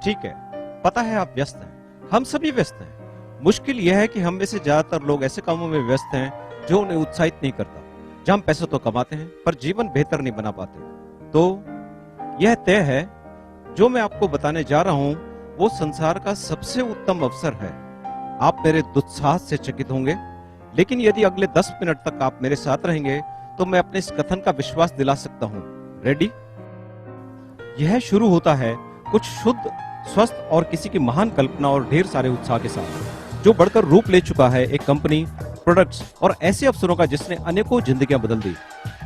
ठीक है, पता है आप व्यस्त हैं, हम सभी व्यस्त हैं। मुश्किल यह है कि हम में से ज्यादातर लोग ऐसे कामों में व्यस्त हैं जो उन्हें उत्साहित नहीं करता, जहां हम पैसे तो कमाते हैं पर जीवन बेहतर नहीं बना पाते। तो यह तय है, जो मैं आपको बताने जा रहा हूं वो संसार का सबसे उत्तम अवसर है। आप मेरे दुस्साहस से चकित होंगे, लेकिन यदि अगले 10 मिनट तक आप मेरे साथ रहेंगे तो मैं अपने इस कथन का विश्वास दिला सकता हूं। रेडी? यह शुरू होता है कुछ शुद्ध, स्वस्थ और किसी की महान कल्पना और ढेर सारे उत्साह के साथ, जो बढ़कर रूप ले चुका है एक कंपनी, प्रोडक्ट्स और ऐसे अवसरों का जिसने अनेकों जिंदगियां बदल दी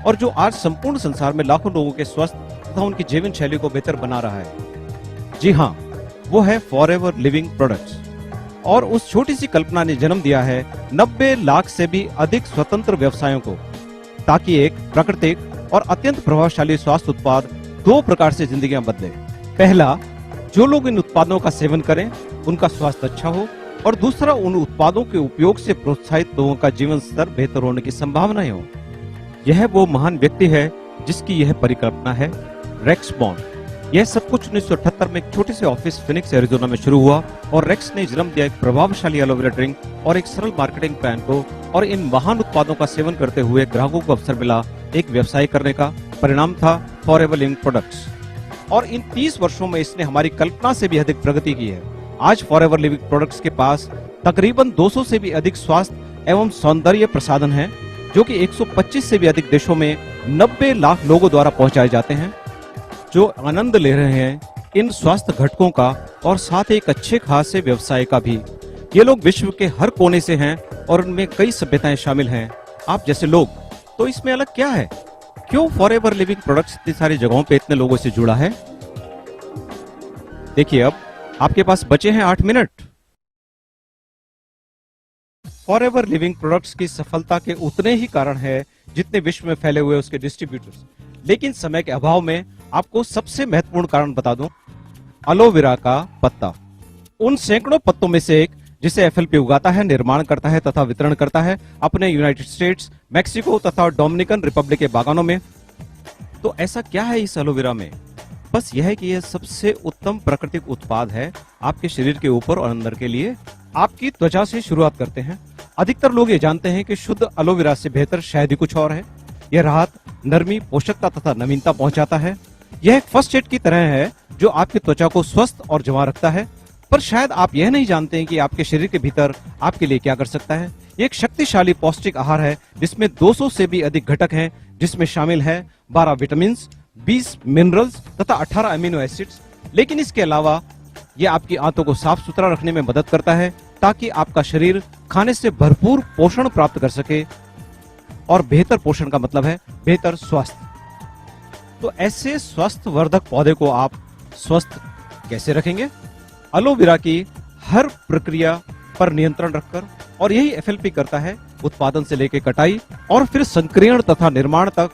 और जो आज संपूर्ण संसार में लाखों लोगों के स्वस्थ तथा उनकी जीवन शैली को बेहतर बना रहा है। जी हाँ, वो है फॉरएवर लिविंग प्रोडक्ट्स। और उस छोटी सी कल्पना ने जन्म दिया है 90 लाख से भी अधिक स्वतंत्र व्यवसायों को, ताकि एक प्राकृतिक और अत्यंत प्रभावशाली स्वास्थ्य उत्पाद 2 प्रकार से जिंदगियां बदले। पहला, जो लोग इन उत्पादों का सेवन करें उनका स्वास्थ्य अच्छा हो, और दूसरा, उन उत्पादों के उपयोग से प्रोत्साहित लोगों का जीवन स्तर बेहतर होने की संभावनाएं हो। यह वो महान व्यक्ति है जिसकी यह परिकल्पना है, रेक्स बॉन्ड। यह सब कुछ 1978 में एक छोटे से ऑफिस फिनिक्स एरिजोना में शुरू हुआ और रेक्स ने जन्म दिया एक प्रभावशाली एलोवेरा ड्रिंक और एक सरल मार्केटिंग प्लान को, और इन महान उत्पादों का सेवन करते हुए ग्राहकों को अवसर मिला एक व्यवसाय करने का। परिणाम था फॉरएवर लिविंग प्रोडक्ट्स, और इन 30 वर्षों में इसने हमारी कल्पना से भी अधिक प्रगति की है। आज फॉरएवर लिविंग प्रोडक्ट्स के पास तकरीबन 200 से भी अधिक स्वास्थ्य एवं सौंदर्य प्रसाधन हैं, जो कि 125 से भी अधिक देशों में 90 लाख लोगों द्वारा पहुंचाए जाते हैं, जो आनंद ले रहे हैं इन स्वास्थ्य घटकों का और साथ ही एक अच्छे खासे व्यवसाय का भी। ये लोग विश्व के हर कोने से हैं और उनमें कई सभ्यताएं शामिल हैं, आप जैसे लोग। तो इसमें अलग क्या है? क्यों फॉरएवर लिविंग प्रोडक्ट्स इतनी सारी जगहों पे इतने लोगों से जुड़ा है? देखिए, अब आपके पास बचे हैं 8 मिनट। फॉरएवर लिविंग प्रोडक्ट्स की सफलता के उतने ही कारण है जितने विश्व में फैले हुए उसके डिस्ट्रीब्यूटर्स। लेकिन समय के अभाव में आपको सबसे महत्वपूर्ण कारण बता दूं, एलोवेरा का पत्ता। उन सैकड़ों पत्तों में से एक जिसे एफएलपी उगाता है, निर्माण करता है तथा वितरण करता है अपने यूनाइटेड स्टेट्स, मैक्सिको तथा डोमिनिकन रिपब्लिक के बागानों में। तो ऐसा क्या है इस एलोवेरा में? बस यह है कि यह सबसे उत्तम प्राकृतिक उत्पाद है आपके शरीर के ऊपर और अंदर के लिए। आपकी त्वचा से शुरुआत करते हैं। अधिकतर लोग ये जानते हैं कि शुद्ध एलोवेरा से बेहतर शायद ही कुछ और है। यह राहत, नरमी, पोषकता तथा नवीनता पहुंचाता है। यह एक फर्स्ट एड की तरह है जो आपकी त्वचा को स्वस्थ और जमा रखता है। पर शायद आप यह नहीं जानते हैं कि आपके शरीर के भीतर आपके लिए क्या कर सकता है। यह एक शक्तिशाली पौष्टिक आहार है जिसमें 200 से भी अधिक घटक हैं, जिसमें शामिल है 12 विटामिन, 20 मिनरल्स तथा 18 अमीनो एसिड्स। लेकिन इसके अलावा यह आपकी आंतों को साफ सुथरा रखने में मदद करता है ताकि आपका शरीर खाने से भरपूर पोषण प्राप्त कर सके, और बेहतर पोषण का मतलब है बेहतर स्वास्थ्य। तो ऐसे स्वस्थ वर्धक पौधे को आप स्वस्थ कैसे रखेंगे? एलोवेरा की हर प्रक्रिया पर नियंत्रण रखकर, और यही एफएलपी करता है, उत्पादन से लेकर कटाई और फिर संक्रियण तथा निर्माण तक।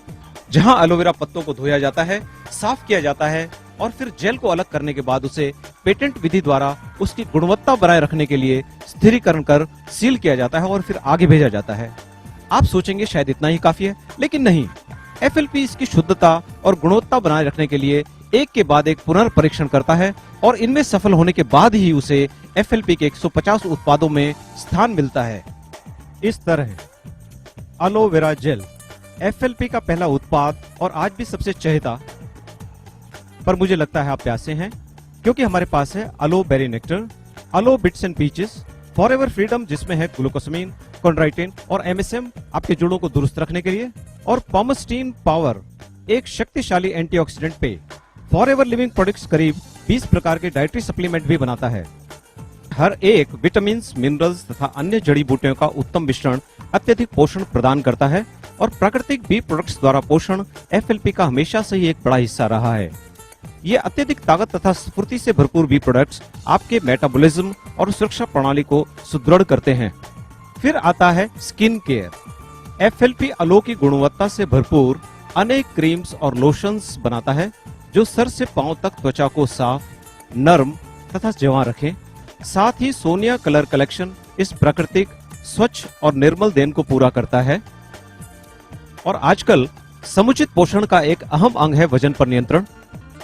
जहां एलोवेरा पत्तों को धोया जाता है, साफ किया जाता है और फिर जेल को अलग करने के बाद उसे पेटेंट विधि द्वारा उसकी गुणवत्ता बनाए रखने के लिए स्थिरीकरण कर सील किया जाता है और फिर आगे भेजा जाता है। आप सोचेंगे शायद इतना ही काफी है, लेकिन नहीं। एफएलपी इसकी शुद्धता और गुणवत्ता बनाए रखने के लिए एक के बाद एक पुनर्परीक्षण करता है, और इनमें सफल होने के बाद ही उसे एफएलपी के 150 उत्पादों में स्थान मिलता है। इस तरह एलोवेरा जेल एफएलपी का पहला उत्पाद और आज भी सबसे चहेता। पर मुझे लगता है आप प्यासे हैं, क्योंकि हमारे पास है aloe berry nectar, aloe bits and peaches, forever freedom जिसमें है ग्लूकोसामिन, कॉन्ड्राइटिन और एमएसएम आपके जोड़ों को दुरुस्त रखने के लिए, और पॉमस्टीन पावर एक शक्तिशाली एंटीऑक्सीडेंट पेय। फॉरएवर लिविंग प्रोडक्ट्स करीब 20 प्रकार के डाइटरी सप्लीमेंट भी बनाता है। हर एक विटामिन, मिनरल्स तथा अन्य जड़ी बूटियों का उत्तम मिश्रण अत्यधिक पोषण प्रदान करता है, और प्राकृतिक बी प्रोडक्ट्स द्वारा पोषण एफएलपी का हमेशा से ही एक बड़ा हिस्सा रहा है। ये अत्यधिक ताकत तथा स्फूर्ति से भरपूर बी प्रोडक्ट्स आपके मेटाबॉलिज्म और सुरक्षा प्रणाली को सुदृढ़ करते हैं। फिर आता है स्किन केयर। एफएलपी एलो की गुणवत्ता से भरपूर अनेक क्रीम्स और लोशंस बनाता है जो सर से पांव तक त्वचा को साफ, नर्म तथा जमा रखें। साथ ही सोनिया कलर कलेक्शन इस प्राकृतिक, स्वच्छ और निर्मल देन को पूरा करता है। और आजकल समुचित पोषण का एक अहम अंग है वजन पर नियंत्रण।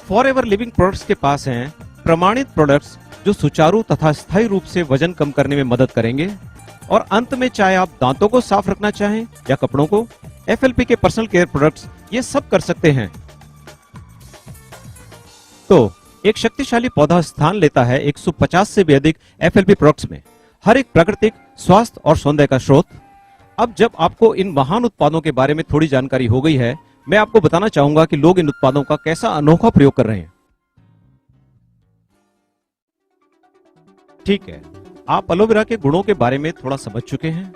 फॉरएवर लिविंग प्रोडक्ट्स के पास हैं प्रमाणित प्रोडक्ट्स जो सुचारू तथा स्थायी रूप से वजन कम करने में मदद करेंगे। और अंत में चाहे आप दांतों को साफ रखना चाहें या कपड़ों को, एफएलपी के पर्सनल केयर प्रोडक्ट्स ये सब कर सकते हैं। तो एक शक्तिशाली पौधा स्थान लेता है 150 से भी अधिक एफएलपी प्रोडक्ट्स में, हर एक प्राकृतिक स्वास्थ्य और सौंदर्य का स्रोत। अब जब आपको इन महान उत्पादों के बारे में थोड़ी जानकारी हो गई है, मैं आपको बताना चाहूंगा कि लोग इन उत्पादों का कैसा अनोखा प्रयोग कर रहे हैं। ठीक है, आप एलोवेरा के गुणों के बारे में थोड़ा समझ चुके हैं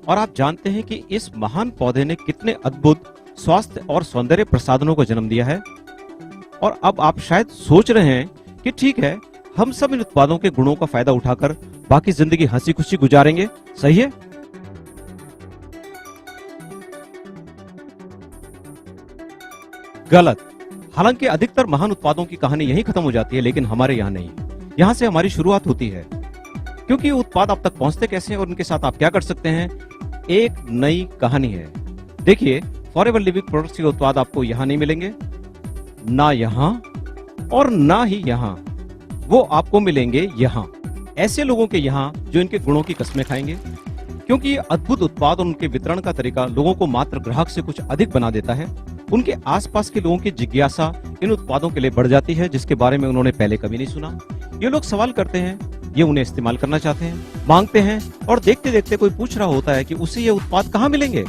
और आप जानते हैं कि इस महान पौधे ने कितने अद्भुत स्वास्थ्य और सौंदर्य प्रसाधनों को जन्म दिया है। और अब आप शायद सोच रहे हैं कि ठीक है, हम सब इन उत्पादों के गुणों का फायदा उठाकर बाकी जिंदगी हंसी खुशी गुजारेंगे, सही है? गलत। हालांकि अधिकतर महान उत्पादों की कहानी यहीं खत्म हो जाती है, लेकिन हमारे यहाँ नहीं। यहाँ से हमारी शुरुआत होती है। क्योंकि ये उत्पाद आप तक पहुंचते कैसे हैं और उनके साथ आप क्या कर सकते हैं, एक नई कहानी है। देखिए, फॉरएवर लिविंग प्रोडक्ट्स के उत्पाद आपको यहाँ नहीं मिलेंगे, ना यहाँ और ना ही यहाँ। वो आपको मिलेंगे यहाँ, ऐसे लोगों के यहाँ जो इनके गुणों की कस्में खाएंगे। क्योंकि ये अद्भुत उत्पाद और उनके वितरण का तरीका लोगों को मात्र ग्राहक से कुछ अधिक बना देता है। उनके आसपास के लोगों की जिज्ञासा इन उत्पादों के लिए बढ़ जाती है, जिसके बारे में उन्होंने पहले कभी नहीं सुना। ये लोग सवाल करते हैं, ये उन्हें इस्तेमाल करना चाहते हैं, मांगते हैं, और देखते देखते कोई पूछ रहा होता है कि उसे ये उत्पाद कहाँ मिलेंगे।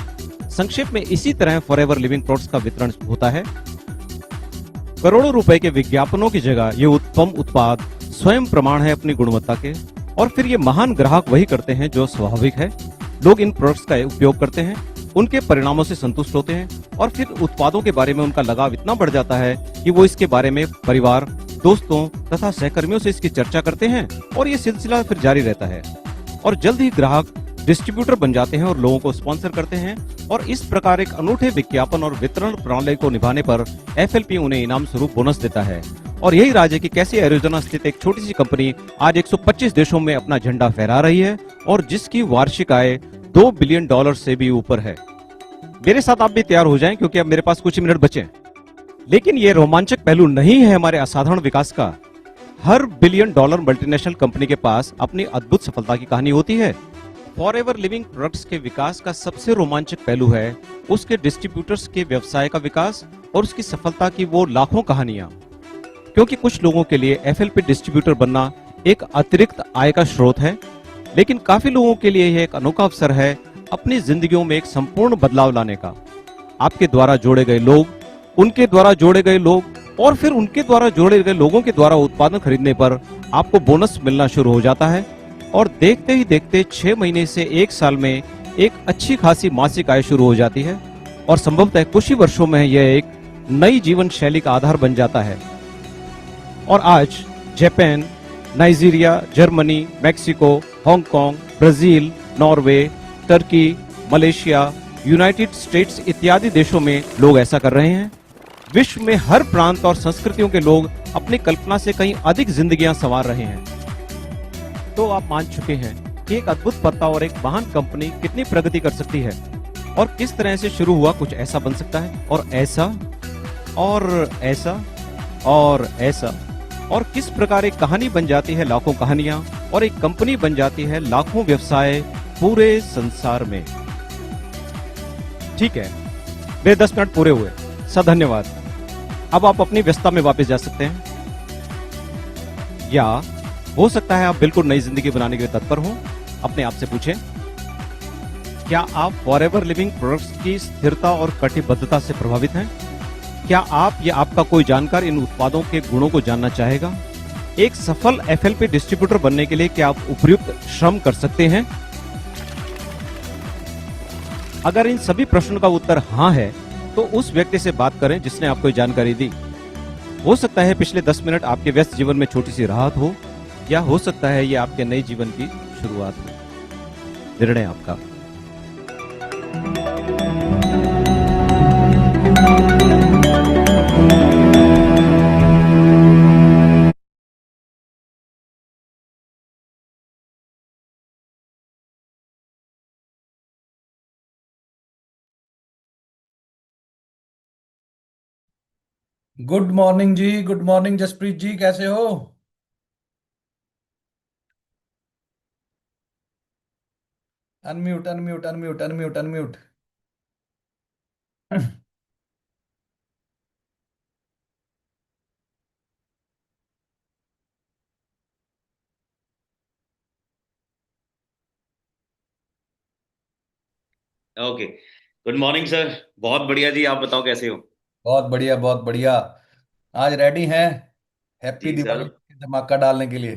संक्षेप में इसी तरह फॉरएवर लिविंग प्रोडक्ट्स का वितरण होता है। करोड़ों रुपए के विज्ञापनों की जगह ये उत्तम उत्पाद स्वयं प्रमाण है अपनी गुणवत्ता के। और फिर ये महान ग्राहक वही करते हैं जो स्वाभाविक है। लोग इन प्रोडक्ट्स का उपयोग करते हैं, उनके परिणामों से संतुष्ट होते हैं, और फिर उत्पादों के बारे में उनका लगाव इतना बढ़ जाता है कि वो इसके बारे में परिवार, दोस्तों तथा सहकर्मियों से इसकी चर्चा करते हैं, और ये सिलसिला फिर जारी रहता है। और जल्द ही ग्राहक डिस्ट्रीब्यूटर बन जाते हैं और लोगों को स्पॉन्सर करते हैं। और इस प्रकार एक अनूठे विज्ञापन और वितरण प्रणाली को निभाने पर एफएलपी उन्हें इनाम स्वरूप बोनस देता है। और यही राज है कि कैसे एरिज़ोना स्थित एक छोटी सी कंपनी आज 125 देशों में अपना झंडा फहरा रही है, और जिसकी वार्षिक आय $2 बिलियन से भी ऊपर है। मेरे साथ आप भी तैयार हो जाएं, क्योंकि अब मेरे पास कुछ ही मिनट बचे हैं। लेकिन ये रोमांचक पहलू नहीं है हमारे असाधारण विकास का। हर बिलियन डॉलर मल्टीनेशनल कंपनी के पास अपनी अद्भुत सफलता की कहानी होती है। फॉरएवर लिविंग प्रोडक्ट्स के विकास का सबसे रोमांचक पहलू है उसके डिस्ट्रीब्यूटर्स के व्यवसाय का विकास और उसकी सफलता की वो लाखों कहानियां। क्योंकि कुछ लोगों के लिए एफएलपी डिस्ट्रीब्यूटर बनना एक अतिरिक्त आय का स्रोत है, लेकिन काफी लोगों के लिए यह एक अनोखा अवसर है अपनी जिंदगियों में एक संपूर्ण बदलाव लाने का। आपके द्वारा जोड़े गए लोग, उनके द्वारा जोड़े गए लोग, और फिर उनके द्वारा जोड़े गए लोगों के द्वारा उत्पादन खरीदने पर आपको बोनस मिलना शुरू हो जाता है। और देखते ही देखते 6 महीने से 1 साल में एक अच्छी खासी मासिक आय शुरू हो जाती है, और संभवतः कुछ ही वर्षों में यह एक नई जीवन शैली का आधार बन जाता है। और आज Japan, Nigeria, Germany, Mexico, Hong Kong, Brazil, Norway, Turkey, Malaysia, United states इत्यादि देशों में लोग ऐसा कर रहे हैं। विश्व में हर प्रांत और संस्कृतियों के लोग अपनी कल्पना से कहीं अधिक जिंदगियां संवार रहे हैं। तो आप मान चुके हैं कि एक अद्भुत पत्ता और एक महान कंपनी कितनी प्रगति कर सकती है, और किस तरह से शुरू हुआ कुछ ऐसा बन सकता है, और ऐसा और ऐसा और ऐसा, और किस प्रकार एक कहानी बन जाती है लाखों कहानियां, और एक कंपनी बन जाती है लाखों व्यवसाय पूरे संसार में। ठीक है, मेरे 10 मिनट पूरे हुए। धन्यवाद। अब आप अपनी व्यस्तता में वापस जा सकते हैं, या हो सकता है आप बिल्कुल नई जिंदगी बनाने के लिए तत्पर हों। अपने आप से पूछें, क्या आप फॉरएवर लिविंग प्रोडक्ट्स की स्थिरता और कटिबद्धता से प्रभावित हैं? क्या आप या आपका कोई जानकार इन उत्पादों के गुणों को जानना चाहेगा? एक सफल एफएलपी डिस्ट्रीब्यूटर बनने के लिए क्या आप उपयुक्त श्रम कर सकते हैं? अगर इन सभी प्रश्नों का उत्तर हाँ है, तो उस व्यक्ति से बात करें जिसने आपको जानकारी दी। हो सकता है पिछले 10 मिनट आपके व्यस्त जीवन में छोटी सी राहत हो, या हो सकता है ये आपके नए जीवन की शुरुआत हो। निर्णय आपका। गुड मॉर्निंग जी, गुड मॉर्निंग जसप्रीत जी, कैसे हो? Unmute unmute unmute unmute unmute. Okay. Good morning sir. बहुत बढ़िया जी, आप बताओ कैसे हो। बहुत बढ़िया बहुत बढ़िया। आज रेडी हैं हैप्पी जी सर। दिवाली धमाका डालने के लिए।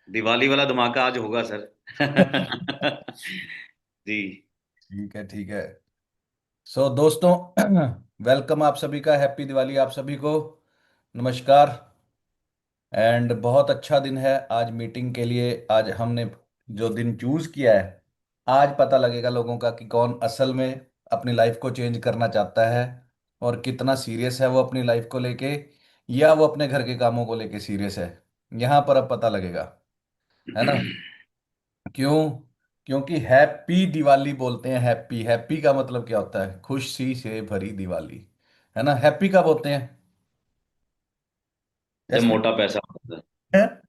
दिवाली वाला धमाका आज होगा सर। जी। ठीक है ठीक है। सो दोस्तों, वेलकम आप सभी का, हैप्पी दिवाली आप सभी को। नमस्कार। एंड बहुत अच्छा दिन है आज मीटिंग के लिए। आज हमने जो दिन चूज किया है, आज पता लगेगा लोगों का कि कौन असल में अपनी लाइफ को चेंज करना चाहता है और कितना सीरियस है वो अपनी लाइफ को लेके, या वो अपने घर के कामों को लेके सीरियस है। यहाँ पर अब पता लगेगा, है ना? क्यों? क्योंकि हैप्पी दिवाली बोलते हैं। हैप्पी हैप्पी का मतलब क्या होता है? खुशी से भरी दिवाली, है ना? हैप्पी कब होते हैं? जब जैसे मोटा पैसा आता है।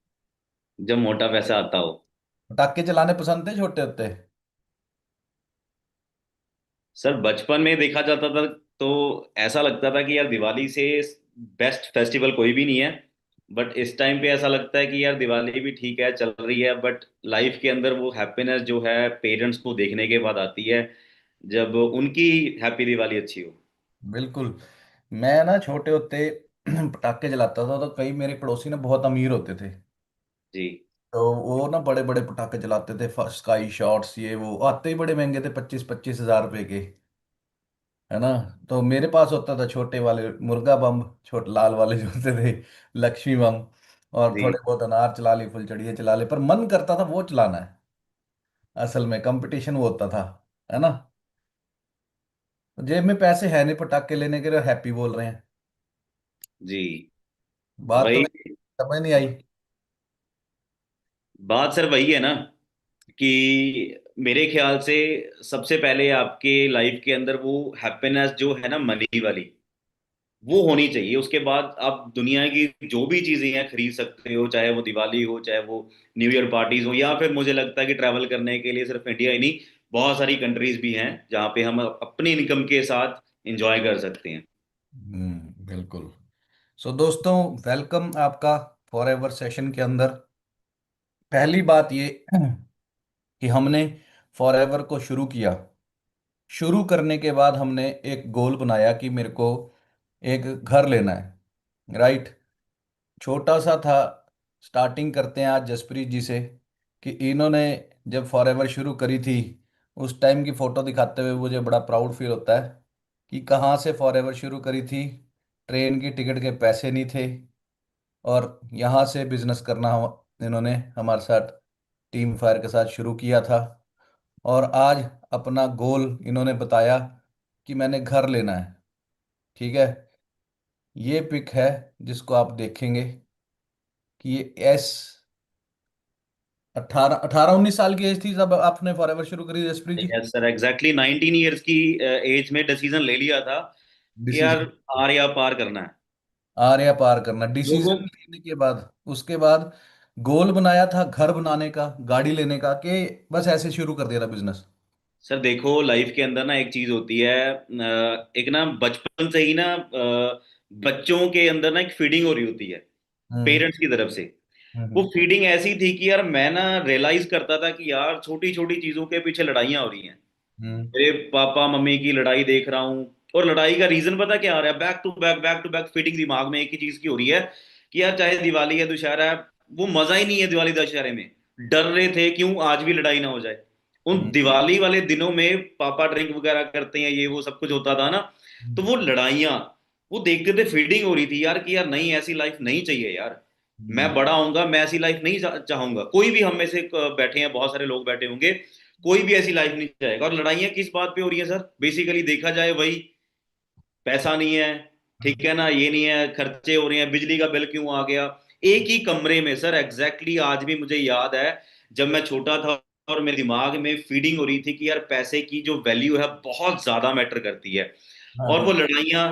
जब मोटा पैसा आता हो। पटाखे चलाने पसंद थे छोटे होते? सर बचपन में देखा जाता था तो ऐसा लगता था कि यार दिवाली से बेस्ट फेस्टिवल कोई भी नहीं है। बट इस टाइम पे ऐसा लगता है कि यार दिवाली भी ठीक है, चल रही है, बट लाइफ के अंदर वो हैप्पीनेस जो है पेरेंट्स को देखने के बाद आती है, जब उनकी हैप्पी दिवाली अच्छी हो। बिल्कुल। मैं ना छोटे होते पटाखे जलाता था, तो कई मेरे पड़ोसी ना बहुत अमीर होते थे। जी। तो वो ना बड़े बड़े पटाखे चलाते थे, स्काई शॉट्स, ये वो आते ही बड़े महंगे थे, 25-25 हज़ार रुपए के, है ना? तो मेरे पास होता था छोटे वाले मुर्गा बम, छोटे लाल वाले जो होते थे, लक्ष्मी बम। और जी। थोड़े बहुत अनार चला ली, फुलझड़ियाँ चला ली, पर मन करता था वो चलाना है। असल में कंपटीशन वो होता था, है ना? जेब में पैसे है नहीं पटाखे लेने के लिए, हैप्पी बोल रहे हैं। जी। बात तो वही मेरी समझ नहीं आई। बात सर वही है ना कि मेरे ख्याल से सबसे पहले आपके लाइफ के अंदर वो हैप्पीनेस जो है ना मनी वाली, वो होनी चाहिए। उसके बाद आप दुनिया की जो भी चीजें हैं खरीद सकते हो, चाहे वो दिवाली हो, चाहे वो न्यू ईयर पार्टीज हो, या फिर मुझे लगता है कि ट्रैवल करने के लिए सिर्फ इंडिया ही नहीं, बहुत सारी कंट्रीज भी हैं जहाँ पे हम अपनी इनकम के साथ एंजॉय कर सकते हैं। बिल्कुल। सो दोस्तों, वेलकम आपका फॉर एवर सेशन के अंदर। पहली बात ये कि हमने फॉर एवर को शुरू किया। शुरू करने के बाद हमने एक गोल बनाया कि मेरे को एक घर लेना है, राइट? छोटा सा था। स्टार्टिंग करते हैं आज जसप्रीत जी से, कि इन्होंने जब फॉर एवर शुरू करी थी, उस टाइम की फ़ोटो दिखाते हुए मुझे बड़ा प्राउड फील होता है कि कहाँ से फॉर एवर शुरू करी थी। ट्रेन की टिकट के पैसे नहीं थे, और यहाँ से बिजनेस करना इन्होंने हमारे साथ टीम फायर के साथ शुरू किया था। और आज अपना गोल इन्होंने बताया कि मैंने घर लेना है। ठीक है, ये पिक है जिसको आप देखेंगे कि ये एस 18-19 साल की एज थी जब आपने फॉरएवर शुरू करी, जसप्रीत जी। यस सर, एग्जैक्टली 19 ईयर्स की एज में डिसीजन ले लिया था कि यार डिसीजन, आर या पार करना है। आर्या पार करना, लोगों डिसीजन लेने के बाद उसके बाद गोल बनाया था घर बनाने का, गाड़ी लेने का, कि बस ऐसे शुरू कर दिया था बिजनेस? सर देखो, लाइफ के अंदर ना एक चीज होती है, एक ना बचपन से ही ना बच्चों के अंदर ना एक फीडिंग हो रही होती है हम्म पेरेंट्स की तरफ से। वो हम्म फीडिंग ऐसी थी कि यार मैं ना रियलाइज करता था कि यार छोटी छोटी चीजों के पीछे लड़ाइयाँ हो रही हैं। हम्म मेरे पापा मम्मी की लड़ाई देख रहा हूँ, और लड़ाई का रीजन पता क्या आ रहा है? बैक टू बैक फीडिंग दिमाग में एक ही चीज की हो रही है कि यार चाहे दिवाली है, दुशहरा है, वो मजा ही नहीं है दिवाली दशहरे में। डर रहे थे क्यों आज भी लड़ाई ना हो जाए। उन हम्म दिवाली वाले दिनों में पापा ड्रिंक वगैरह करते हैं, ये वो सब कुछ होता था ना, तो वो लड़ाइयाँ वो देखते थे, फीडिंग हो रही थी यार कि यार नहीं, ऐसी लाइफ नहीं चाहिए यार। मैं हम्म बड़ा होऊंगा, मैं ऐसी लाइफ नहीं चाहूंगा। कोई भी हम में से बैठे हैं, बहुत सारे लोग बैठे होंगे, कोई भी ऐसी लाइफ नहीं चाहेगा। और लड़ाइयाँ किस बात पे हो रही है सर? बेसिकली देखा जाए वही, पैसा नहीं है, ठीक है ना, ये नहीं है, खर्चे हो रहे हैं, बिजली का बिल क्यों आ गया। एक ही कमरे में सर, एग्जैक्टली आज भी मुझे याद है जब मैं छोटा था और मेरे दिमाग में फीडिंग हो रही थी कि यार पैसे की जो वैल्यू है बहुत ज्यादा मैटर करती है। हाँ और हाँ। वो लड़ाइयाँ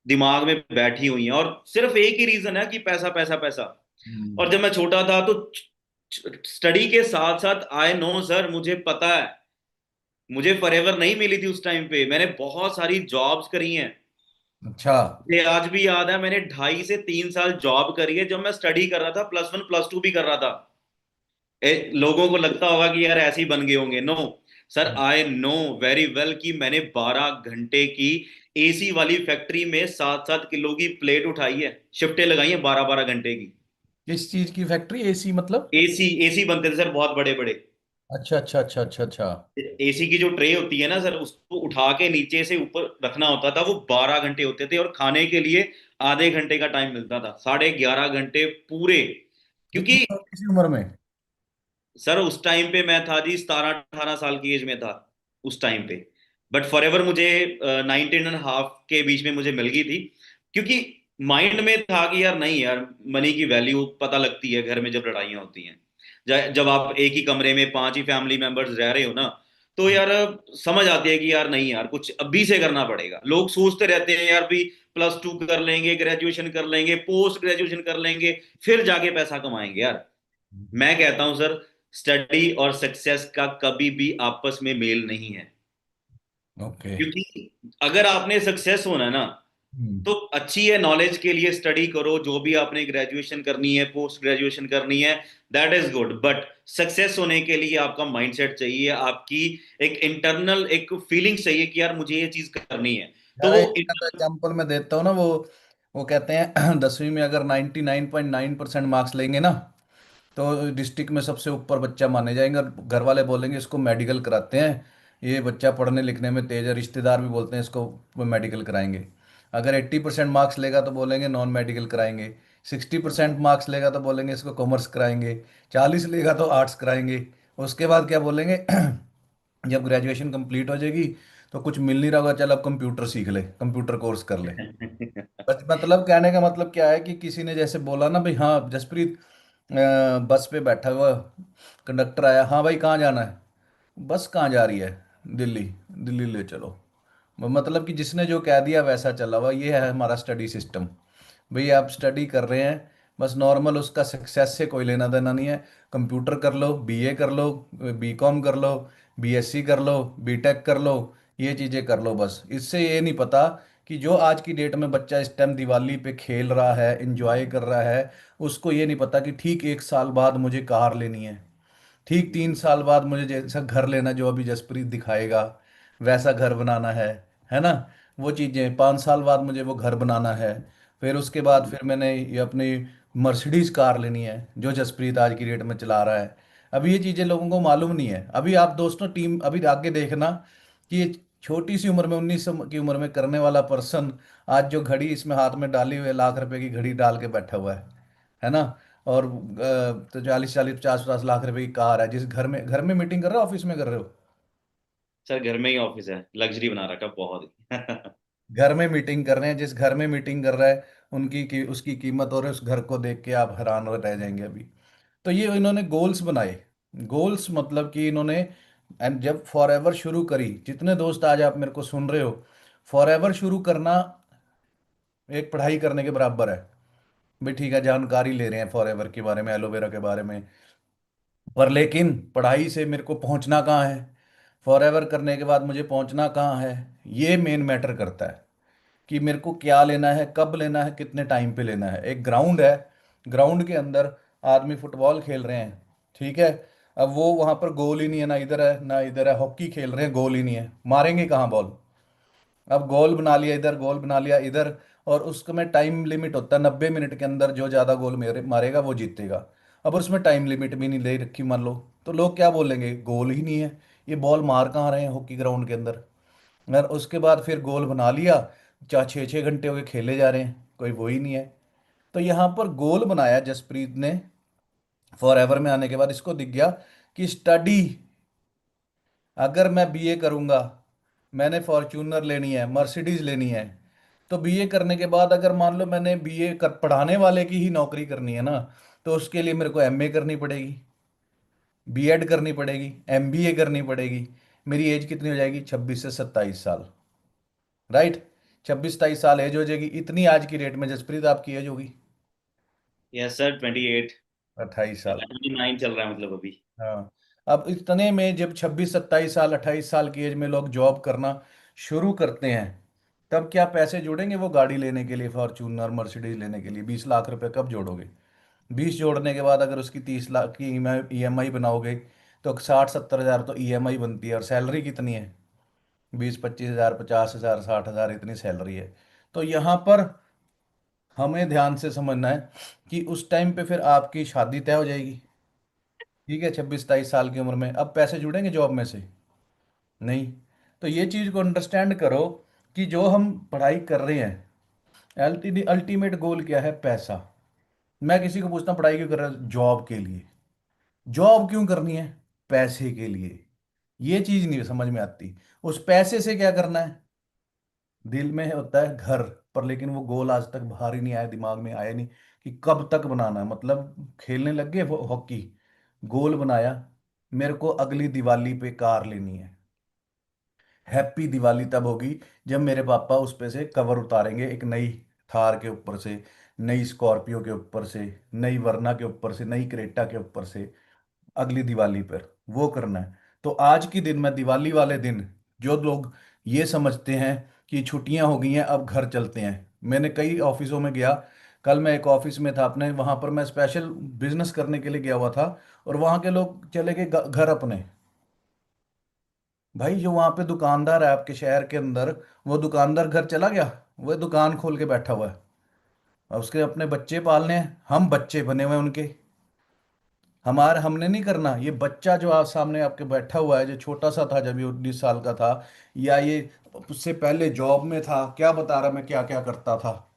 दिमाग में बैठी हुई हैं, और सिर्फ एक ही रीजन है कि पैसा पैसा पैसा। हम्म और जब मैं छोटा था तो स्टडी के साथ साथ आई नो सर, मुझे पता है मुझे फॉरएवर नहीं मिली थी उस टाइम पे, मैंने बहुत सारी जॉब्स करी हैं। अच्छा। मुझे आज भी याद है, मैंने 2.5 से 3 साल जॉब करी है जब मैं स्टडी कर रहा था, +1 +2 भी कर रहा था। लोगों को लगता होगा कि यार ऐसे ही बन गए होंगे, no sir, I know very well कि मैंने 12 घंटे की एसी वाली फैक्ट्री में 7-7 किलो की प्लेट उठाई है, शिफ्टें लगाई हैं 12-12 घंटे की। किस चीज की फैक्ट्री, एसी मतलब? एसी एसी बनते थे सर, बहुत बड़े बड़े। अच्छा अच्छा अच्छा अच्छा अच्छा। एसी की जो ट्रे होती है ना सर, उसको उठा के नीचे से ऊपर रखना होता था, वो 12 घंटे होते थे, और खाने के लिए आधे घंटे का टाइम मिलता था, 11.5 घंटे पूरे। क्योंकि इतनी छोटी सी उम्र में? सर उस टाइम पे मैं था जी 17-18 साल की एज में था उस टाइम पे। बट फॉरएवर मुझे 19.5 के बीच में मुझे मिल गई थी, क्योंकि माइंड में था कि यार नहीं यार, मनी की वैल्यू पता लगती है घर में जब लड़ाइयाँ होती हैं। जब आप एक ही कमरे में 5 ही फैमिली मेंबर्स रह रहे हो ना, तो यार समझ आती है कि यार नहीं यार, कुछ अभी से करना पड़ेगा। लोग सोचते रहते हैं यार भी +2 कर लेंगे, ग्रेजुएशन कर लेंगे, पोस्ट ग्रेजुएशन कर लेंगे, फिर जाके पैसा कमाएंगे यार। मैं कहता हूं सर, स्टडी और सक्सेस का कभी भी आपस में मेल नहीं है। ओके। क्योंकि अगर आपने सक्सेस होना है ना, हम्म। तो अच्छी है, नॉलेज के लिए स्टडी करो, जो भी आपने ग्रेजुएशन करनी है, पोस्ट ग्रेजुएशन करनी है, that is good. But success होने के लिए आपका माइंडसेट चाहिए, आपकी एक इंटरनल एक फीलिंग चाहिए कि यार मुझे ये चीज करनी है। तो यार वो इसका तो एग्जाम्पल मैं देता हूँ ना, वो कहते हैं 10वीं में अगर 99.9% मार्क्स लेंगे ना, तो डिस्ट्रिक्ट में सबसे ऊपर बच्चा माने जाएंगे, और घर वाले बोलेंगे इसको मेडिकल कराते हैं, ये बच्चा पढ़ने लिखने में तेज है, रिश्तेदार भी बोलते हैं इसको मेडिकल कराएंगे। अगर 80% मार्क्स लेगा तो बोलेंगे नॉन मेडिकल कराएंगे, 60% मार्क्स लेगा तो बोलेंगे इसको कॉमर्स कराएंगे, 40 लेगा तो आर्ट्स कराएंगे। उसके बाद क्या बोलेंगे जब ग्रेजुएशन कंप्लीट हो जाएगी तो कुछ मिल नहीं रहा होगा, चल अब कंप्यूटर सीख ले, कंप्यूटर कोर्स कर ले। बस मतलब कहने का मतलब क्या है कि किसी ने जैसे बोला ना भाई, हाँ जसप्रीत बस पे बैठा हुआ, कंडक्टर आया, हाँ भाई कहाँ जाना है? बस कहाँ जा रही है? दिल्ली। दिल्ली ले चलो। मतलब कि जिसने जो कह दिया वैसा चला हुआ, ये है हमारा स्टडी सिस्टम। भाई आप स्टडी कर रहे हैं, बस नॉर्मल, उसका सक्सेस से कोई लेना देना नहीं है। कंप्यूटर कर लो, बीए कर लो, बीकॉम कर लो, बीएससी कर लो, बीटेक कर लो, ये चीज़ें कर लो। बस इससे ये नहीं पता कि जो आज की डेट में बच्चा इस टाइम दिवाली पे खेल रहा है, इंजॉय कर रहा है, उसको ये नहीं पता कि ठीक 1 साल बाद मुझे कार लेनी है, ठीक 3 साल बाद मुझे जैसा घर लेना जो अभी जसप्रीत दिखाएगा वैसा घर बनाना है ना? वो चीज़ें 5 साल बाद मुझे वो घर बनाना है। फिर उसके बाद फिर मैंने ये अपनी मर्सिडीज कार लेनी है जो जसप्रीत आज की डेट में चला रहा है। अभी ये चीज़ें लोगों को मालूम नहीं है। अभी आप दोस्तों टीम अभी आगे देखना कि ये छोटी सी उम्र में, 19 की उम्र में करने वाला पर्सन आज जो घड़ी इसमें हाथ में डाली हुई है, लाख रुपए की घड़ी डाल के बैठा हुआ है ना? और तो 40 40 50 50 लाख रुपए की कार है, जिस घर में मीटिंग कर रहे हो, ऑफिस में कर रहे हो? सर घर में ही ऑफिस है, लग्जरी बना रखा बहुत ही। घर में मीटिंग कर रहे हैं, जिस घर में मीटिंग कर रहा है उसकी कीमत और उस घर को देख के आप हैरान रह जाएंगे अभी। तो ये इन्होंने गोल्स बनाए। गोल्स मतलब कि इन्होंने, एंड जब फॉर एवर शुरू करी, जितने दोस्त आज आप मेरे को सुन रहे हो, फॉर एवर शुरू करना एक पढ़ाई करने के बराबर है। भाई ठीक है, जानकारी ले रहे हैं फॉर एवर के बारे में, एलोवेरा के बारे में, पर लेकिन पढ़ाई से मेरे को पहुंचना कहाँ है? फॉर एवर करने के बाद मुझे पहुंचना कहाँ है? ये मेन मैटर करता है कि मेरे को क्या लेना है, कब लेना है, कितने टाइम पे लेना है। एक ग्राउंड है, ग्राउंड के अंदर आदमी फुटबॉल खेल रहे हैं, ठीक है? अब वो वहां पर गोल ही नहीं है, ना इधर है ना इधर है, हॉकी खेल रहे हैं, गोल ही नहीं है, मारेंगे कहाँ बॉल? अब गोल बना लिया इधर, गोल बना लिया इधर, और उसमें टाइम लिमिट होता है, 90 मिनट के अंदर जो ज़्यादा गोल मेरे मारेगा वो जीतेगा। अब उसमें टाइम लिमिट भी नहीं ले रखी मान लो, तो लोग क्या बोलेंगे, गोल ही नहीं है, ये बॉल मार कहाँ रहे हैं हॉकी ग्राउंड के अंदर? और उसके बाद फिर गोल बना लिया, 4 6 6 घंटे हो गए खेले जा रहे हैं, कोई वो ही नहीं है। तो यहाँ पर गोल बनाया जसप्रीत ने फॉर एवर में आने के बाद, इसको दिख गया कि स्टडी, अगर मैं बीए करूंगा, मैंने फॉर्च्यूनर लेनी है, मर्सिडीज लेनी है, तो बीए करने के बाद अगर मान लो मैंने बीए कर पढ़ाने वाले की ही नौकरी करनी है ना, तो उसके लिए मेरे को एमए करनी पड़ेगी, बीएड करनी पड़ेगी, एमबीए करनी पड़ेगी। मेरी एज कितनी हो जाएगी? 26 से 27 साल। राइट? 26 27 साल एज हो जाएगी, इतनी आज की डेट में जसप्रीत आपकी एज होगी यस सर, 28। 28 साल। 29 चल रहा है मतलब अभी। हाँ। अब इतने में जब 26 27 साल 28 साल की एज में लोग जॉब करना शुरू करते हैं, तब क्या पैसे जोड़ेंगे वो गाड़ी लेने के लिए, फॉर्च्यूनर मर्सिडीज लेने के लिए? 20 लाख रुपए कब जोड़ोगे? 20 जोड़ने के बाद अगर उसकी 30 लाख की ईएमआई बनाओगे, तो 60 70 हज़ार तो ईएमआई बनती है, और सैलरी कितनी है? 20 25 हज़ार 50 हज़ार 60 हज़ार इतनी सैलरी है। तो यहाँ पर हमें ध्यान से समझना है कि उस टाइम पे फिर आपकी शादी तय हो जाएगी, ठीक है, 26 27 साल की उम्र में। अब पैसे जुड़ेंगे जॉब में से? नहीं। तो ये चीज़ को अंडरस्टैंड करो कि जो हम पढ़ाई कर रहे हैं, अल्टीमेट गोल क्या है? पैसा। मैं किसी को पूछता हूँ पढ़ाई क्यों कर रहा है? जॉब के लिए। जॉब क्यों करनी है? पैसे के लिए। ये चीज नहीं समझ में आती। उस पैसे से क्या करना है? दिल में होता है घर, पर लेकिन वो गोल आज तक बाहर ही नहीं आया, दिमाग में आया नहीं कि कब तक बनाना है। मतलब खेलने लग गए वो हॉकी, गोल बनाया, मेरे को अगली दिवाली पे कार लेनी है। हैप्पी दिवाली तब होगी जब मेरे पापा उस पे से कवर उतारेंगे, एक नई थार के ऊपर से, नई स्कॉर्पियो के ऊपर से, नई वरना के ऊपर से, नई क्रेटा के ऊपर से, अगली दिवाली पर वो करना है। तो आज की दिन में, दिवाली वाले दिन, जो लोग ये समझते हैं कि छुट्टियां हो गई हैं अब घर चलते हैं, मैंने कई ऑफिसों में गया। कल मैं एक ऑफिस में था अपने, वहां पर मैं स्पेशल बिजनेस करने के लिए गया हुआ था, और वहां के लोग चले गए घर अपने। भाई जो वहां पे दुकानदार है आपके शहर के अंदर, वो दुकानदार घर चला गया, वो दुकान खोल के बैठा हुआ है, और उसके अपने बच्चे पालने हैं, हम बच्चे बने हुए हैं उनके। हमारे हमने नहीं करना। ये बच्चा जो आप सामने आपके बैठा हुआ है, जो छोटा सा था जब ये 19 साल का था, या ये उससे पहले जॉब में था, क्या बता रहा मैं क्या क्या करता था,